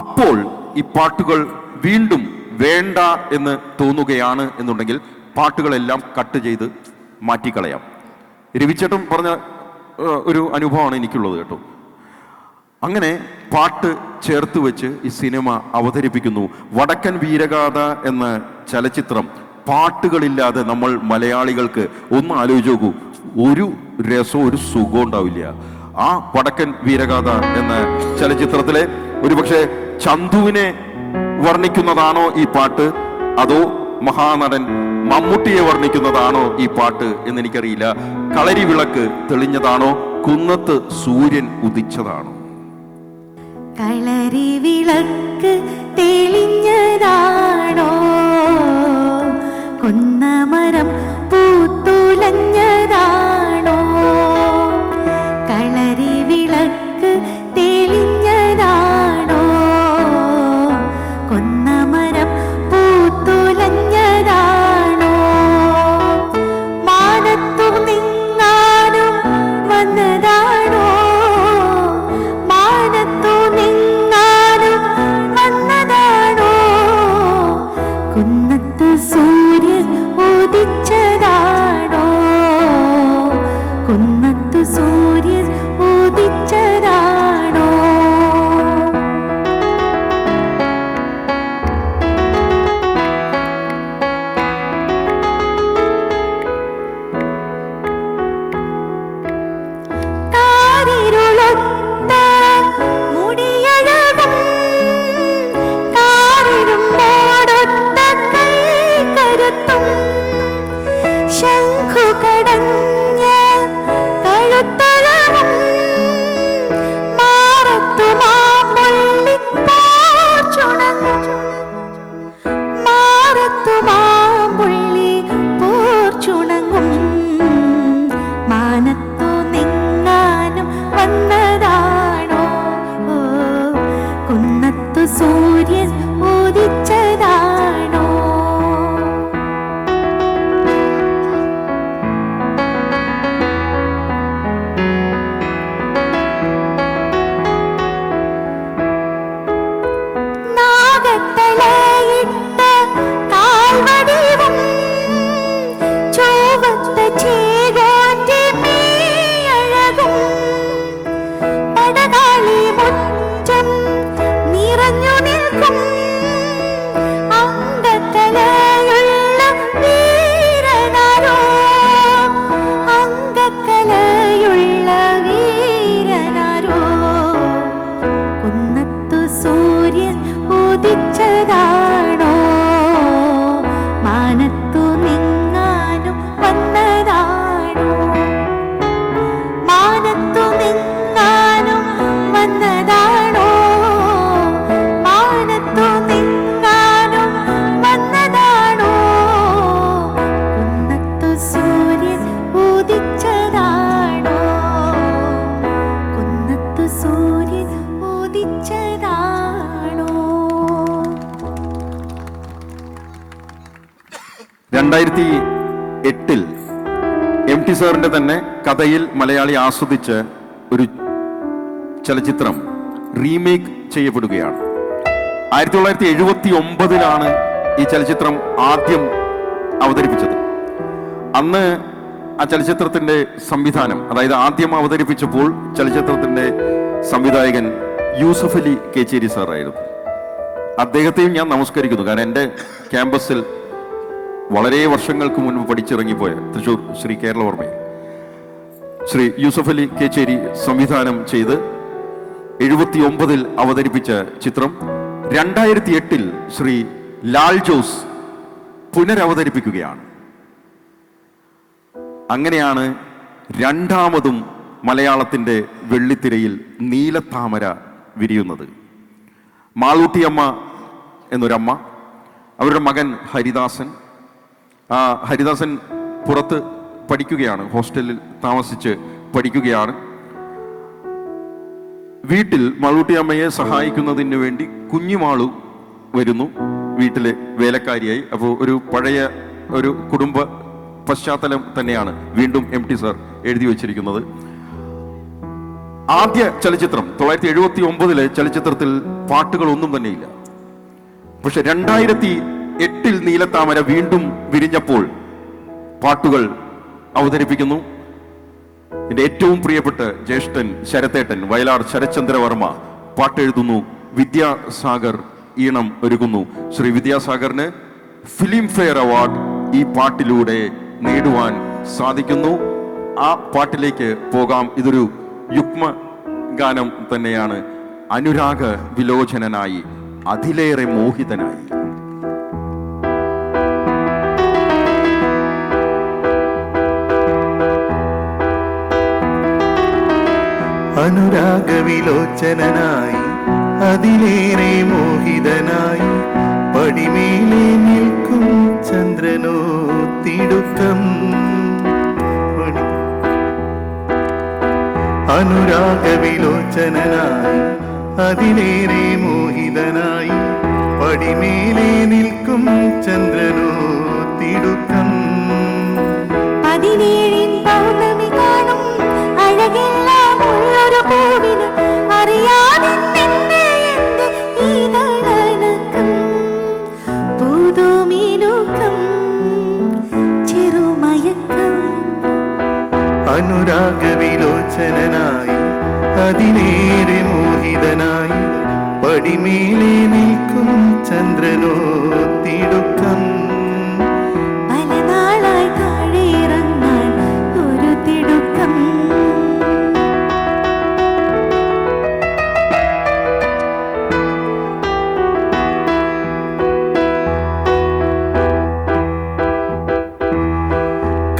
അപ്പോൾ ഈ പാട്ടുകൾ വീണ്ടും വേണ്ട എന്ന് തോന്നുകയാണ് എന്നുണ്ടെങ്കിൽ പാട്ടുകളെല്ലാം കട്ട് ചെയ്ത് മാറ്റിക്കളയാം. രവിച്ചേട്ടൻ പറഞ്ഞ ഒരു അനുഭവമാണ് എനിക്കുള്ളത് കേട്ടോ. അങ്ങനെ പാട്ട് ചേർത്ത് വെച്ച് ഈ സിനിമ അവതരിപ്പിക്കുന്നു. വടക്കൻ വീരഗാഥ എന്ന ചലച്ചിത്രം പാട്ടുകളില്ലാതെ നമ്മൾ മലയാളികൾക്ക് ഒന്ന് ആലോചിച്ച് നോക്കൂ, ഒരു രസവും ഒരു സുഖവും ഉണ്ടാവില്ല. ആ വടക്കൻ വീരഗാഥ എന്ന ചലച്ചിത്രത്തിലെ ഒരുപക്ഷെ ചന്തുവിനെ വർണ്ണിക്കുന്നതാണോ ഈ പാട്ട്, അതോ മഹാനടൻ മമ്മൂട്ടിയെ വർണ്ണിക്കുന്നതാണോ ഈ പാട്ട് എന്ന് എനിക്കറിയില്ല. കളരി വിളക്ക് തെളിഞ്ഞതാണോ, കുന്നത്ത് സൂര്യൻ ഉദിച്ചതാണോ? കളരി വിളക്ക് തെളിഞ്ഞതാണോ, സൂര്യൻ ഉദിച്ചതാണോ, കുന്നത്തു സൂര്യൻ ഉദിച്ചതാണോ. സൂര്യൻ ഉദിച്ചതാണോ. നാഗത്തലയിട്ട കാൽവടിവും ചൊവ്വത്ത ചേകാന്റെ മേയഴകും പടകാളി മുറ്റം നിറഞ്ഞു നിൽക്കും അംഗക്കലയുള്ള വീരനാരോ, അംഗക്കലയുള്ള വീരനാരോ. കുന്നത്തു സൂര്യൻ ഉദിച്ചതാണോ, മാനത്തു നിങ്ങാനും വന്നതാണോ, മാനത്തു നിങ്ങാനും വന്നതാണോ, മാനത്തു നിങ്ങാനും വന്നതാണോ. കുന്നത്തു സൂര്യൻ ഉദിച്ചതാണോ, കുന്നത്തു സൂര്യൻ ഉദിച്ചതാണോ. 2008 MT സാറിന്റെ തന്നെ കഥയിൽ മലയാളി ആസ്വദിച്ച ഒരു ചലച്ചിത്രം റീമേക്ക് ചെയ്യപ്പെടുകയാണ്. 1979 ഈ ചലച്ചിത്രം ആദ്യം അവതരിപ്പിച്ചത്. അന്ന് ആ ചലച്ചിത്രത്തിന്റെ സംവിധാനം, അതായത് ആദ്യം അവതരിപ്പിച്ചപ്പോൾ ചലച്ചിത്രത്തിന്റെ സംവിധായകൻ യൂസഫ് അലി കേച്ചേരി സാറായിരുന്നു. അദ്ദേഹത്തെയും ഞാൻ നമസ്കരിക്കുന്നു. കാരണം എൻ്റെ ക്യാമ്പസിൽ വളരെ വർഷങ്ങൾക്ക് മുൻപ് പഠിച്ചിറങ്ങിപ്പോയ തൃശ്ശൂർ ശ്രീ കേരളവർമ്മയിൽ ശ്രീ യൂസഫ് അലി കേച്ചേരി സംവിധാനം ചെയ്ത് 79 അവതരിപ്പിച്ച ചിത്രം 2008 ശ്രീ ലാൽ ജോസ് പുനരവതരിപ്പിക്കുകയാണ്. അങ്ങനെയാണ് രണ്ടാമതും മലയാളത്തിൻ്റെ വെള്ളിത്തിരയിൽ നീലത്താമര വിരിയുന്നത്. മാളൂട്ടിയമ്മ എന്നൊരമ്മ, അവരുടെ മകൻ ഹരിദാസൻ. ആ ഹരിദാസൻ പുറത്ത് പഠിക്കുകയാണ്, ഹോസ്റ്റലിൽ താമസിച്ച് പഠിക്കുകയാണ്. വീട്ടിൽ മാളൂട്ടിയമ്മയെ സഹായിക്കുന്നതിന് വേണ്ടി കുഞ്ഞുമാളു വരുന്നു വീട്ടിലെ വേലക്കാരിയായി. അപ്പോൾ ഒരു പഴയ ഒരു കുടുംബ പശ്ചാത്തലം തന്നെയാണ് വീണ്ടും MT സാർ എഴുതി വച്ചിരിക്കുന്നത്. ആദ്യ ചലച്ചിത്രം 1979 ചലച്ചിത്രത്തിൽ പാട്ടുകളൊന്നും തന്നെയില്ല. പക്ഷെ 2008 നീലത്താമര വീണ്ടും വിരിഞ്ഞപ്പോൾ പാട്ടുകൾ അവതരിപ്പിക്കുന്നു. എൻ്റെ ഏറ്റവും പ്രിയപ്പെട്ട ജ്യേഷ്ഠൻ ശരത്തേട്ടൻ വയലാർ ശരത്ചന്ദ്രവർമ്മ പാട്ടെഴുതുന്നു, വിദ്യാസാഗർ ഈണം ഒരുക്കുന്നു. ശ്രീ വിദ്യാസാഗറിന് ഫിലിം ഫെയർ അവാർഡ് ഈ പാട്ടിലൂടെ നേടുവാൻ സാധിക്കുന്നു. ആ പാട്ടിലേക്ക് പോകാം. ഇതൊരു യുഗ്മ ഗാനം തന്നെയാണ്. അനുരാഗ വിലോചനനായി അതിലേറെ മോഹിതനായി. അനുരാഗവിലോചനായി അതിലേറെ മോഹിതനായി പടിമേലെ നിൽക്കും ചന്ദ്രനോ തിടുക്കം. അനുരാഗവിലോചനായി അതിലേറെ മോഹിതനായി പടിമേലെ നിൽക്കും ചന്ദ്രനോ തിടുക്കം. 17 പൗർണമി കാണും അഴകെല്ലാം ഉള്ളൊരു പൂവിന് അറിയാതെ നിന്നെ എന്റെ ഇതളനക്കും പുതുമിനുക്കം. അനുരാഗവിലോചനായി അതിലേറെ മോഹിതനായി പടിമേലെ നിൽക്കും ചന്ദ്രനോ തിടുക്കം. പല നാളായി താഴെ ഇറങ്ങാൻ ഒരു തിടുക്കം.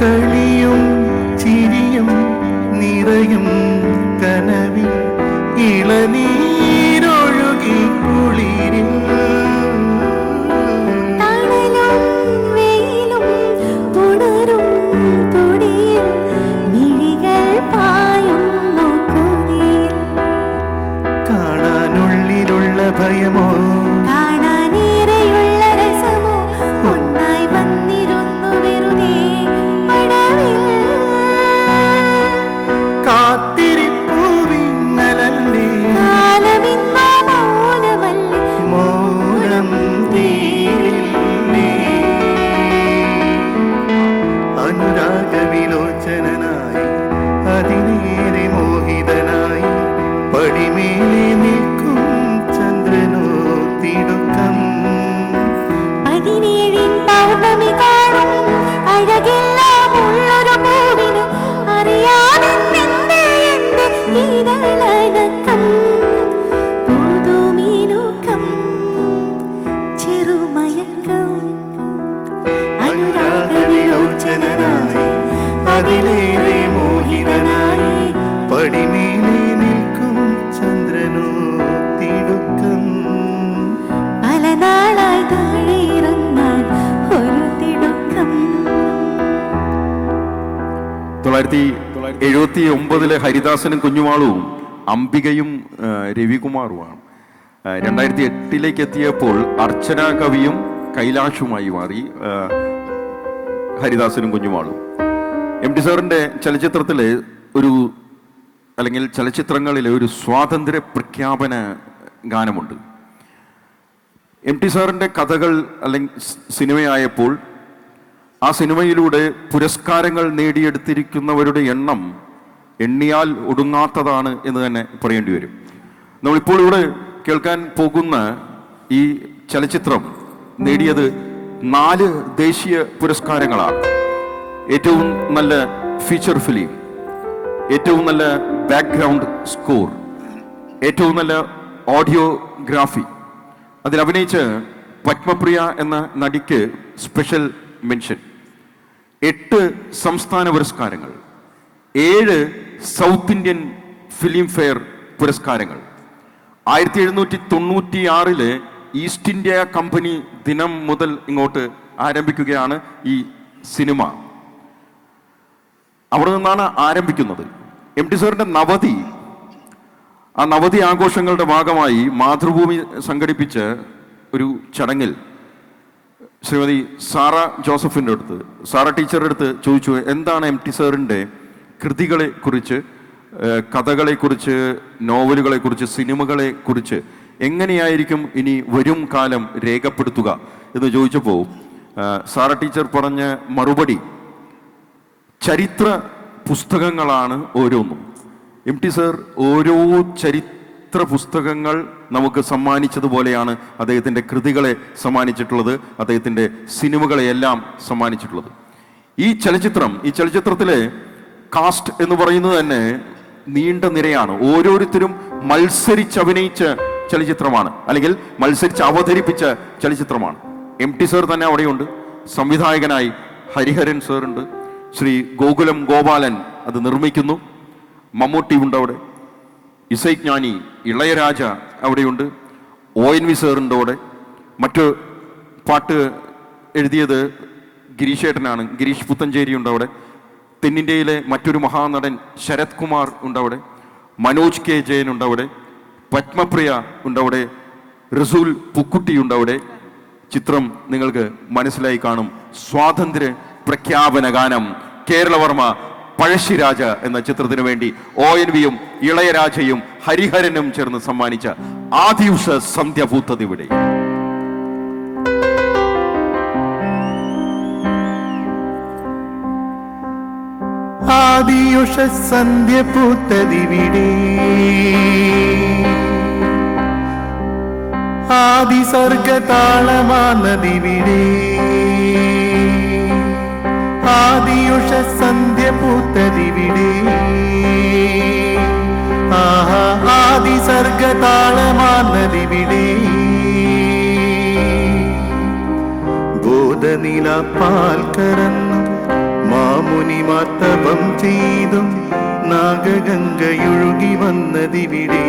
കളിയും ചിരിയും നിറയും കനവിൽ ഇളനീരൊഴുകി കുളിരിൽ. തണലും വെയിലും തുടരും തുടിയിൽ മിഴികൾ പായുന്നു കൊതിയിൽ. കാണാനുള്ളിലുള്ള ഭയമോ കാണാനേറെയുള്ള രസമോ ഒന്നായി വന്നിരുന്നു വെറുതെ പടവിൽ. കാത്തിരിപ്പൂവിന്നലല്ലേ കാലമിന്നോ മൗനമല്ലേ മൗനം തീരില്ലേ. അനുരാഗവിലോചനായി അതിനേറെ മോഹിതനായി പടിമേലെ നിൽക്കും ചന്ദ്രനോ തിടുക്കം. 17 പൗർണമി കാണും അഴകെല്ലാം ഉള്ളൊരു പൂവിന് അറിയാതെ നിന്റെ എന്റെ ഇതളനക്കം. പുതുമീനുക്കം ചെറുമയക്കം. അനുരാഗവിലോചനായി അതിലേറെ മോഹിതനായി പടിമേലെ നിൽക്കും ചന്ദ്രനോ തിടുക്കം. പല നാളായി താഴെ ഇറങ്ങാൻ ഒരു തിടുക്കം. 1979 ഹരിദാസനും കുഞ്ഞുമാളും അംബികയും രവികുമാറുമാണ്. 2008 എത്തിയപ്പോൾ അർച്ചന കവിയും കൈലാഷുമായി മാറി ഹരിദാസനും കുഞ്ഞുമാളും. MT സാറിൻ്റെ ചലച്ചിത്രത്തിലെ അല്ലെങ്കിൽ ചലച്ചിത്രങ്ങളിലെ ഒരു സ്വാതന്ത്ര്യ പ്രഖ്യാപന ഗാനമുണ്ട്. MT സാറിൻ്റെ കഥകൾ അല്ലെങ്കിൽ സിനിമയായപ്പോൾ ആ സിനിമയിലൂടെ പുരസ്കാരങ്ങൾ നേടിയെടുത്തിരിക്കുന്നവരുടെ എണ്ണം എണ്ണിയാൽ ഒടുങ്ങാത്തതാണ് എന്ന് തന്നെ പറയേണ്ടി വരും. നമ്മളിപ്പോൾ ഇവിടെ കേൾക്കാൻ പോകുന്ന ഈ ചലച്ചിത്രം നേടിയത് 4 ദേശീയ പുരസ്കാരങ്ങളാണ്. ഏറ്റവും നല്ല ഫീച്ചർ ഫിലിം, ഏറ്റവും നല്ല ബാക്ക്ഗ്രൗണ്ട് സ്കോർ, ഏറ്റവും നല്ല ഓഡിയോഗ്രാഫി. അതിൽ അഭിനയിച്ച് പത്മപ്രിയ എന്ന നടിക്ക് സ്പെഷ്യൽ മെൻഷൻ, 8 സംസ്ഥാന പുരസ്കാരങ്ങൾ, 7 സൗത്ത് ഇന്ത്യൻ ഫിലിം ഫെയർ പുരസ്കാരങ്ങൾ. 1796 ഈസ്റ്റ് ഇന്ത്യ കമ്പനി ദിനം മുതൽ ഇങ്ങോട്ട് ആരംഭിക്കുകയാണ് ഈ സിനിമ. അവിടെ നിന്നാണ് ആരംഭിക്കുന്നത്. MT സാറിൻ്റെ നവതി, ആ നവതി ആഘോഷങ്ങളുടെ ഭാഗമായി മാതൃഭൂമി സംഘടിപ്പിച്ച ഒരു ചടങ്ങിൽ ശ്രീമതി സാറ ജോസഫിൻ്റെ അടുത്ത്, സാറ ടീച്ചറുടെ അടുത്ത് ചോദിച്ചു, എന്താണ് MT സാറിൻ്റെ കൃതികളെക്കുറിച്ച്, കഥകളെക്കുറിച്ച്, നോവലുകളെക്കുറിച്ച്, സിനിമകളെക്കുറിച്ച് എങ്ങനെയായിരിക്കും ഇനി വരും കാലം രേഖപ്പെടുത്തുക എന്ന് ചോദിച്ചപ്പോൾ സാറ ടീച്ചർ പറഞ്ഞ മറുപടി, ചരിത്ര പുസ്തകങ്ങളാണ് ഓരോന്നും. MT സാർ ഓരോ ചരിത്ര പുസ്തകങ്ങൾ നമുക്ക് സമ്മാനിച്ചതുപോലെയാണ് അദ്ദേഹത്തിൻ്റെ കൃതികളെ സമ്മാനിച്ചിട്ടുള്ളത്, അദ്ദേഹത്തിൻ്റെ സിനിമകളെയെല്ലാം സമ്മാനിച്ചിട്ടുള്ളത്. ഈ ചലച്ചിത്രത്തിലെ കാസ്റ്റ് എന്ന് പറയുന്നത് തന്നെ നീണ്ട നിരയാണ്. ഓരോരുത്തരും മത്സരിച്ചഭിനയിച്ച ചലച്ചിത്രമാണ്, അല്ലെങ്കിൽ മത്സരിച്ച് അവതരിപ്പിച്ച ചലച്ചിത്രമാണ്. MT സാർ തന്നെ അവിടെയുണ്ട്, സംവിധായകനായി ഹരിഹരൻ സാറുണ്ട്, ശ്രീ ഗോകുലം ഗോപാലൻ അത് നിർമ്മിക്കുന്നു, മമ്മൂട്ടി ഉണ്ട് അവിടെ, ഇസൈജ്ഞാനി ഇളയരാജ അവിടെയുണ്ട്, ONV സാറുണ്ട് അവിടെ, മറ്റ് പാട്ട് എഴുതിയത് ഗിരീഷേട്ടനാണ്, ഗിരീഷ് പുത്തഞ്ചേരി ഉണ്ട് അവിടെ, തെന്നിന്ത്യയിലെ മറ്റൊരു മഹാനടൻ ശരത് കുമാർ ഉണ്ട് അവിടെ, മനോജ് K ജയൻ ഉണ്ട് അവിടെ, പത്മപ്രിയ ഉണ്ട് അവിടെ, റസൂൽ പുക്കുട്ടി ഉണ്ട് അവിടെ. ചിത്രം നിങ്ങൾക്ക് മനസ്സിലായി കാണും. സ്വാതന്ത്ര്യ പ്രഖ്യാപന ഗാനം കേരളവർമ്മ പഴശ്ശിരാജ എന്ന ചിത്രത്തിനു വേണ്ടി ONVയും ഇളയരാജയും ഹരിഹരനും ചേർന്ന് സമ്മാനിച്ച ആ ദിവസ സന്ധ്യ പൂത്തതിവിടെ. ആ ആദിയുഷ സന്ധ്യ പൂത്തതിവിടെ ആദിസർഗതാളമാനതിവിടെ ആദിയുഷ സന്ധ്യ പൂത്തതിവിടെ ആഹാ ആദിസർഗതാളമാനതിവിടെ ബോധനില പാൽ കറന്നു മാമുനി മാത്തപം ചെയ്തും നാഗഗംഗയൊഴുകി വന്നതിവിടെ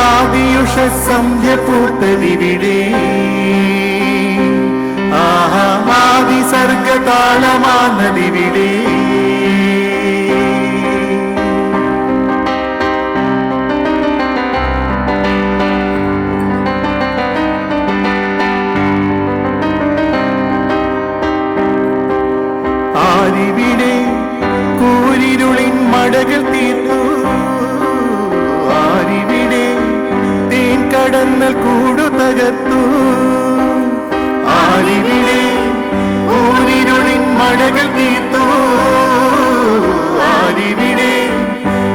ആദിയുഷ സന്ധ്യ പൂത്തതിവിടെ ആഹാ ആദിസർഗതാളമാനതിവിടെ ആരിവിടെ കൂരിരുളിൻ മടകൾ തീർത്തു ആരിവിടെ തേൻ കടന്നൽ കൂടു തകർത്തു ആരിവിടെ കൂരിരുളിൻ മടകൾ തീർത്തു ആരിവിടെ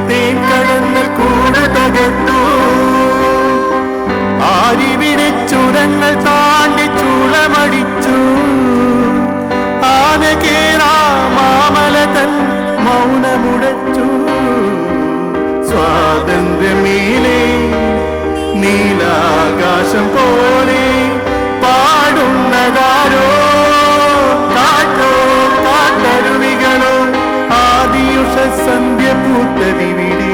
തേൻ കടന്നൽ കൂടു തകർത്തു ആരിവിടെ ചുരങ്ങൾ താണ്ടി ചൂളമടിച്ചു മാമലതൻ മൗനമുടച്ചു സ്വാതന്ത്ര്യമേലെ നീലാകാശം പോലെ പാടുന്നതാരോ കാറ്റോ കാട്ടരുവികളോ ആദിയുഷ സന്ധ്യ പൂത്തതിവിടെ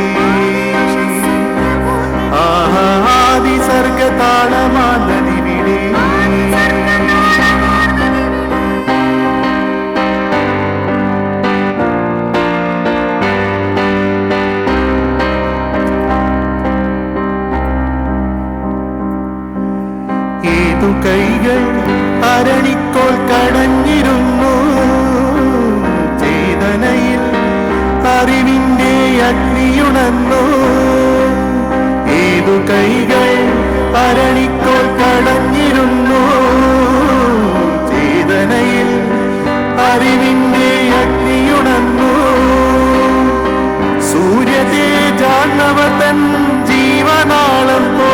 ആഹാ ആദിസർഗതാളമാനതിവിടെ കൈകൾ അരണിക്കോൾ കടഞ്ഞിരുന്നു ചേതനയിൽ അറിവിന്റെ അഗ്നിയുണർന്നു ഏതു കൈകൾ അരണിക്കോൾ കടഞ്ഞിരുന്നു ചേതനയിൽ അറിവിന്റെ അഗ്നിയുണർന്നു സൂര്യതേജാർണവതൻ ജീവനാളം പോ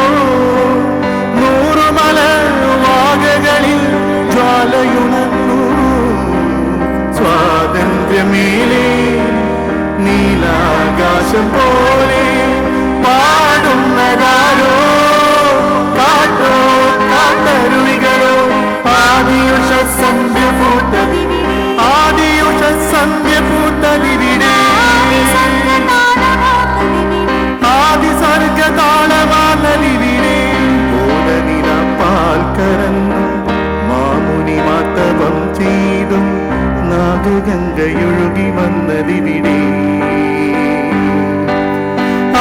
വാഗകളിൽ ജ്വാലയുണർന്നു സ്വാതന്ത്ര്യമേലെ നീലാകാശം പോലെ പാടുന്നതാരോ കാറ്റോ കാട്ടരുവികളോ ആദിയുഷ സന്ധ്യ പൂത്തതിവിടെ ആദിയുഷ സന്ധ്യ പൂത്തതിവിടെ ആദിസർഗതാളമാനതിവിടെ ബോധനില പാൽ കറന്നു മാമുനി മാത്തപം ചെയ്തും നാഗഗംഗയൊഴുകി വന്നതിവിടെ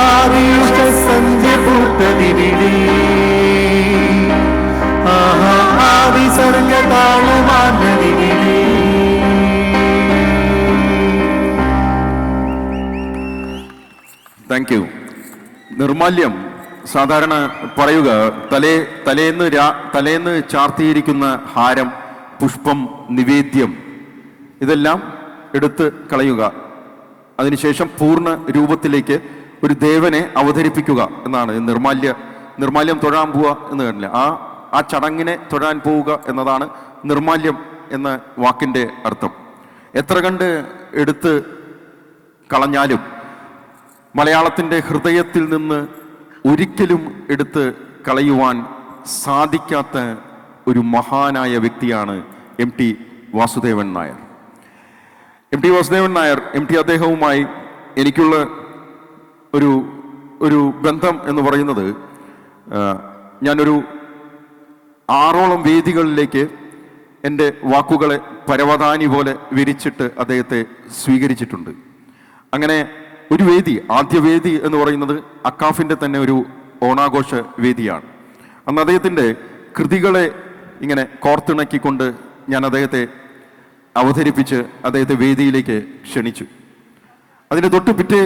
ആദിയുഷ സന്ധ്യ പൂത്തതിവിടെ ആഹാ ആദിസർഗതാളമാനതിവിടെ താങ്ക് യു. നിർമാല്യം സാധാരണ പറയുക തലേന്ന് ചാർത്തിയിരിക്കുന്ന ഹാരം, പുഷ്പം, നിവേദ്യം ഇതെല്ലാം എടുത്ത് കളയുക. അതിനുശേഷം പൂർണ്ണ രൂപത്തിലേക്ക് ഒരു ദേവനെ അവതരിപ്പിക്കുക എന്നാണ് നിർമാല്യം തൊഴാൻ പോവുക എന്ന് പറഞ്ഞില്ല. ആ ചടങ്ങിനെ തൊഴാൻ പോവുക എന്നതാണ് നിർമാല്യം എന്ന വാക്കിൻ്റെ അർത്ഥം. എത്ര കണ്ട് എടുത്ത് കളഞ്ഞാലും മലയാളത്തിൻ്റെ ഹൃദയത്തിൽ നിന്ന് ഒരിക്കലും എടുത്ത് കളയുവാൻ സാധിക്കാത്ത ഒരു മഹാനായ വ്യക്തിയാണ് MT വാസുദേവൻ നായർ. MT വാസുദേവൻ നായർ അദ്ദേഹവുമായി എനിക്കുള്ള ഒരു ബന്ധം എന്ന് പറയുന്നത്, ഞാനൊരു 6ഓളം വേദികളിലേക്ക് എൻ്റെ വാക്കുകളെ പരവതാനി പോലെ വിരിച്ചിട്ട് അദ്ദേഹത്തെ സ്വീകരിച്ചിട്ടുണ്ട്. അങ്ങനെ ഒരു വേദി, ആദ്യ വേദി എന്ന് പറയുന്നത് അക്കാഫിൻ്റെ തന്നെ ഒരു ഓണാഘോഷ വേദിയാണ്. അന്ന് അദ്ദേഹത്തിൻ്റെ കൃതികളെ ഇങ്ങനെ കോർത്തിണക്കിക്കൊണ്ട് ഞാൻ അദ്ദേഹത്തെ അവതരിപ്പിച്ച് അദ്ദേഹത്തെ വേദിയിലേക്ക് ക്ഷണിച്ചു. അതിന് തൊട്ട് പിറ്റേ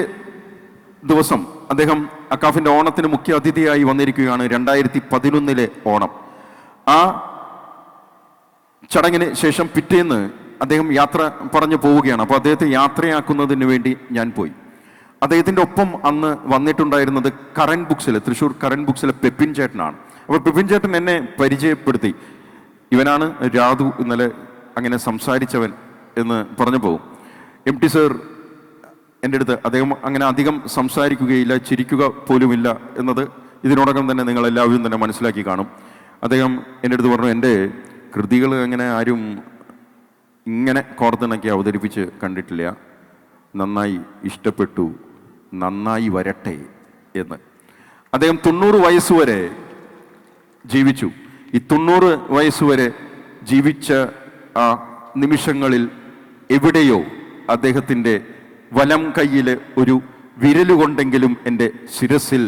ദിവസം അദ്ദേഹം അക്കാഫിൻ്റെ ഓണത്തിന് മുഖ്യ അതിഥിയായി വന്നിരിക്കുകയാണ്. 2011 ഓണം. ആ ചടങ്ങിന് ശേഷം പിറ്റേന്ന് അദ്ദേഹം യാത്ര പറഞ്ഞു പോവുകയാണ്. അപ്പോൾ അദ്ദേഹത്തെ യാത്രയാക്കുന്നതിന് വേണ്ടി ഞാൻ പോയി. അദ്ദേഹത്തിൻ്റെ ഒപ്പം അന്ന് വന്നിട്ടുണ്ടായിരുന്നത് കറന്റ് ബുക്സിലെ, തൃശ്ശൂർ കറന്റ് ബുക്സിലെ പെപ്പിൻ ചേട്ടനാണ്. അപ്പോൾ പെപ്പിൻ ചേട്ടൻ എന്നെ പരിചയപ്പെടുത്തി. ഇവനാണ് രാധു ഇന്നലെ അങ്ങനെ സംസാരിച്ചവൻ എന്ന് പറഞ്ഞപ്പോൾ MT സർ എൻ്റെ അടുത്ത്, അദ്ദേഹം അങ്ങനെ അധികം സംസാരിക്കുകയില്ല, ചിരിക്കുക പോലുമില്ല എന്നത് ഇതിനോടകം തന്നെ നിങ്ങളെല്ലാവരും തന്നെ മനസ്സിലാക്കി കാണും. അദ്ദേഹം എൻ്റെ അടുത്ത് പറഞ്ഞു, എൻ്റെ കൃതികൾ അങ്ങനെ ആരും ഇങ്ങനെ കോർത്തിണക്കി അവതരിപ്പിച്ച് കണ്ടിട്ടില്ല, നന്നായി ഇഷ്ടപ്പെട്ടു, നന്നായി വരട്ടെ എന്ന്. അദ്ദേഹം 90 വയസ്സുവരെ ജീവിച്ചു. ഈ 90 വയസ്സുവരെ ജീവിച്ച ആ നിമിഷങ്ങളിൽ എവിടെയോ അദ്ദേഹത്തിൻ്റെ വലം കൈയിലെ ഒരു വിരലുകൊണ്ടെങ്കിലും എൻ്റെ ശിരസിൽ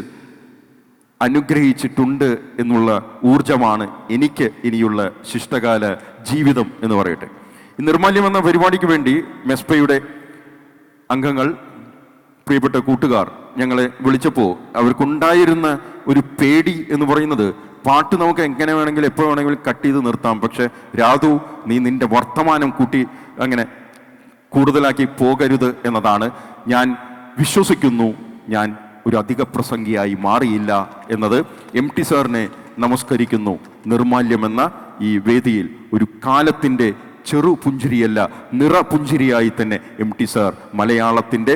അനുഗ്രഹിച്ചിട്ടുണ്ട് എന്നുള്ള ഊർജമാണ് എനിക്ക് ഇനിയുള്ള ശിഷ്ടകാല ജീവിതം എന്ന് പറയട്ടെ. ഈ നിർമാല്യം എന്ന പരിപാടിക്ക് വേണ്ടി മെസ്പയുടെ അംഗങ്ങൾ, പ്രിയപ്പെട്ട കൂട്ടുകാർ ഞങ്ങളെ വിളിച്ചപ്പോൾ അവർക്കുണ്ടായിരുന്ന ഒരു പേടി എന്ന് പറയുന്നത്, പാട്ട് നമുക്ക് എങ്ങനെ വേണമെങ്കിലും എപ്പോൾ വേണമെങ്കിലും കട്ട് ചെയ്ത് നിർത്താം, പക്ഷെ രാധു നീ നിന്റെ വർത്തമാനം കൂട്ടി അങ്ങനെ കൂടുതലാക്കി പോകരുത് എന്നതാണ്. ഞാൻ വിശ്വസിക്കുന്നു ഞാൻ ഒരു അധിക പ്രസംഗിയായി മാറിയില്ല എന്നത്. MT സാറിനെ നമസ്കരിക്കുന്നു. നിർമാല്യമെന്ന ഈ വേദിയിൽ ഒരു കാലത്തിൻ്റെ ചെറുപുഞ്ചിരിയല്ല, നിറപുഞ്ചിരിയായി തന്നെ MT സാർ മലയാളത്തിൻ്റെ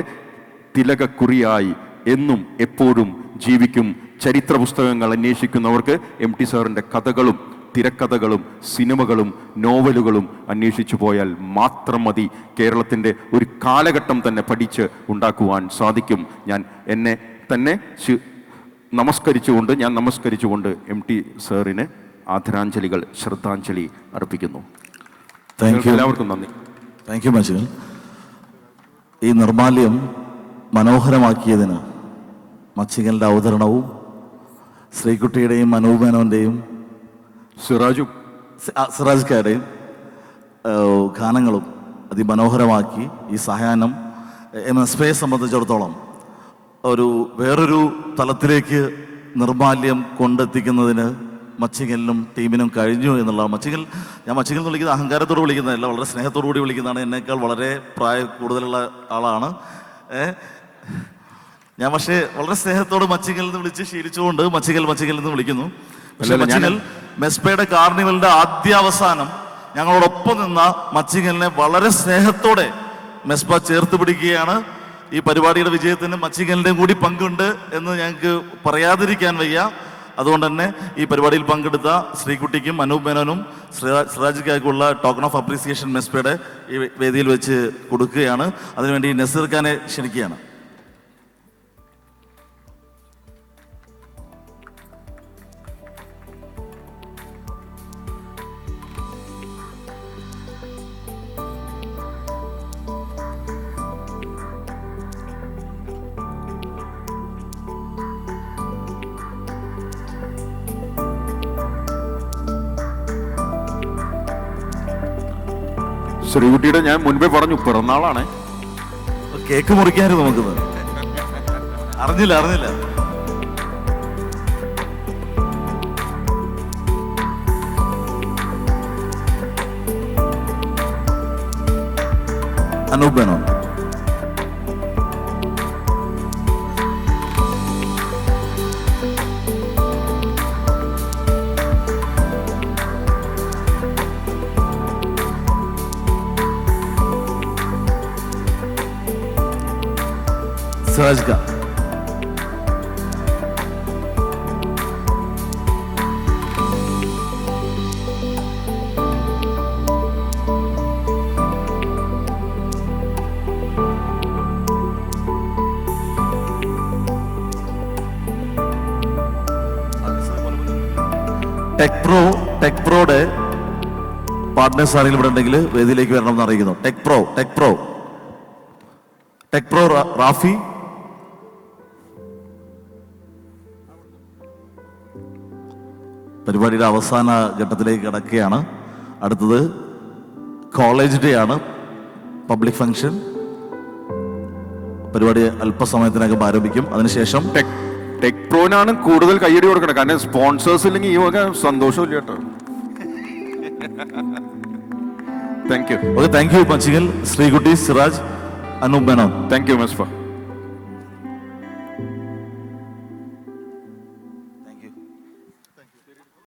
തിലകക്കുറിയായി എന്നും എപ്പോഴും ജീവിക്കും. ചരിത്ര പുസ്തകങ്ങൾ അന്വേഷിക്കുന്നവർക്ക് MT സാറിൻ്റെ കഥകളും തിരക്കഥകളും സിനിമകളും നോവലുകളും അന്വേഷിച്ചു പോയാൽ മാത്രം മതി. കേരളത്തിൻ്റെ ഒരു കാലഘട്ടം തന്നെ പഠിച്ച് ഉണ്ടാക്കുവാൻ സാധിക്കും. ഞാൻ എന്നെ തന്നെ നമസ്കരിച്ചുകൊണ്ട് MT സാറിന് ആദരാഞ്ജലികൾ, ശ്രദ്ധാഞ്ജലി അർപ്പിക്കുന്നു. എല്ലാവർക്കും നന്ദി. താങ്ക് യു മച്ചുകൾ. ഈ നിർമാല്യം മനോഹരമാക്കിയതിന് മച്ചികലിൻ്റെ അവതരണവും ശ്രീകുട്ടിയുടെയും അനൂപ് മേനോൻ്റെയും സിറാജ് ഖായുടെയും ഗാനങ്ങളും അതിമനോഹരമാക്കി. ഈ സായാഹ്നം MSPയെ സംബന്ധിച്ചിടത്തോളം വേറൊരു തലത്തിലേക്ക് നിർമാല്യം കൊണ്ടെത്തിക്കുന്നതിന് മച്ചികലിനും ടീമിനും കഴിഞ്ഞു എന്നുള്ളതാണ്. ഞാൻ മച്ചികൽ എന്ന് വിളിക്കുന്നത് അഹങ്കാരത്തോട് വിളിക്കുന്നതല്ല, വളരെ സ്നേഹത്തോടു കൂടി വിളിക്കുന്നതാണ്. എന്നേക്കാൾ വളരെ കൂടുതലുള്ള ആളാണ് ഞാൻ. പക്ഷേ വളരെ സ്നേഹത്തോട് മച്ചികൽ എന്ന് വിളിച്ച് ശീലിച്ചുകൊണ്ട് മച്ചികൽ എന്ന് വിളിക്കുന്നു. പക്ഷെ മച്ചികൽ മെസ്പയുടെ കാർണിവലിന്റെ ആദ്യാവസാനം ഞങ്ങളോടൊപ്പം നിന്ന മച്ചികലിനെ വളരെ സ്നേഹത്തോടെ മെസ്പ ചേർത്ത് പിടിക്കുകയാണ്. ഈ പരിപാടിയുടെ വിജയത്തിന് മച്ചികലിൻ്റെയും കൂടി പങ്കുണ്ട് എന്ന് ഞങ്ങൾക്ക് പറയാതിരിക്കാൻ വയ്യ. അതുകൊണ്ട് തന്നെ ഈ പരിപാടിയിൽ പങ്കെടുത്ത ശ്രീകുട്ടിക്കും അനൂപ് മേനോനും സിറാജ് ഖായ്ക്കുള്ള ടോക്കൺ ഓഫ് അപ്രീസിയേഷൻ മെസ്പയുടെ ഈ വേദിയിൽ വെച്ച് കൊടുക്കുകയാണ്. അതിനുവേണ്ടി നസീർ ഖാനെ ക്ഷണിക്കുകയാണ്. ശ്രീകുട്ടിയുടെ ഞാൻ മുൻപേ പറഞ്ഞു പിറന്നാളാണ്. കേക്ക് മുറിക്കായിരുന്നു നമുക്കിത്. അറിഞ്ഞില്ല. അനൂപ് മേനോൻ. സിറാജ് ഖാൻ. ടെക് പ്രോയുടെ പാർട്ട്നേഴ്സ് ആരെങ്കിലും ഇവിടെ ഉണ്ടെങ്കിൽ വേദിയിലേക്ക് വരണമെന്ന് അറിയിക്കുന്നു. Tech pro Rafi. പരിപാടിയുടെ അവസാന ഘട്ടത്തിലേക്ക് കിടക്കുകയാണ്. അടുത്തത് കോളേജ് ഡേ ആണ്, പബ്ലിക് ഫംഗ്ഷൻ. പരിപാടി അല്പസമയത്തിനകം ആരംഭിക്കും. അതിനുശേഷം ടെക് പ്രോനാണ് കൂടുതൽ കയ്യടി കൊടുക്കണം. കാരണം സ്പോൺസേഴ്സ് ഇല്ലെങ്കിൽ ഈ വക സന്തോഷമില്ല കേട്ടോ. Thank you okay, thank you Machingal, Sreekutty, Siraj, Anoop Menon. Thank you മെസ്ഫ.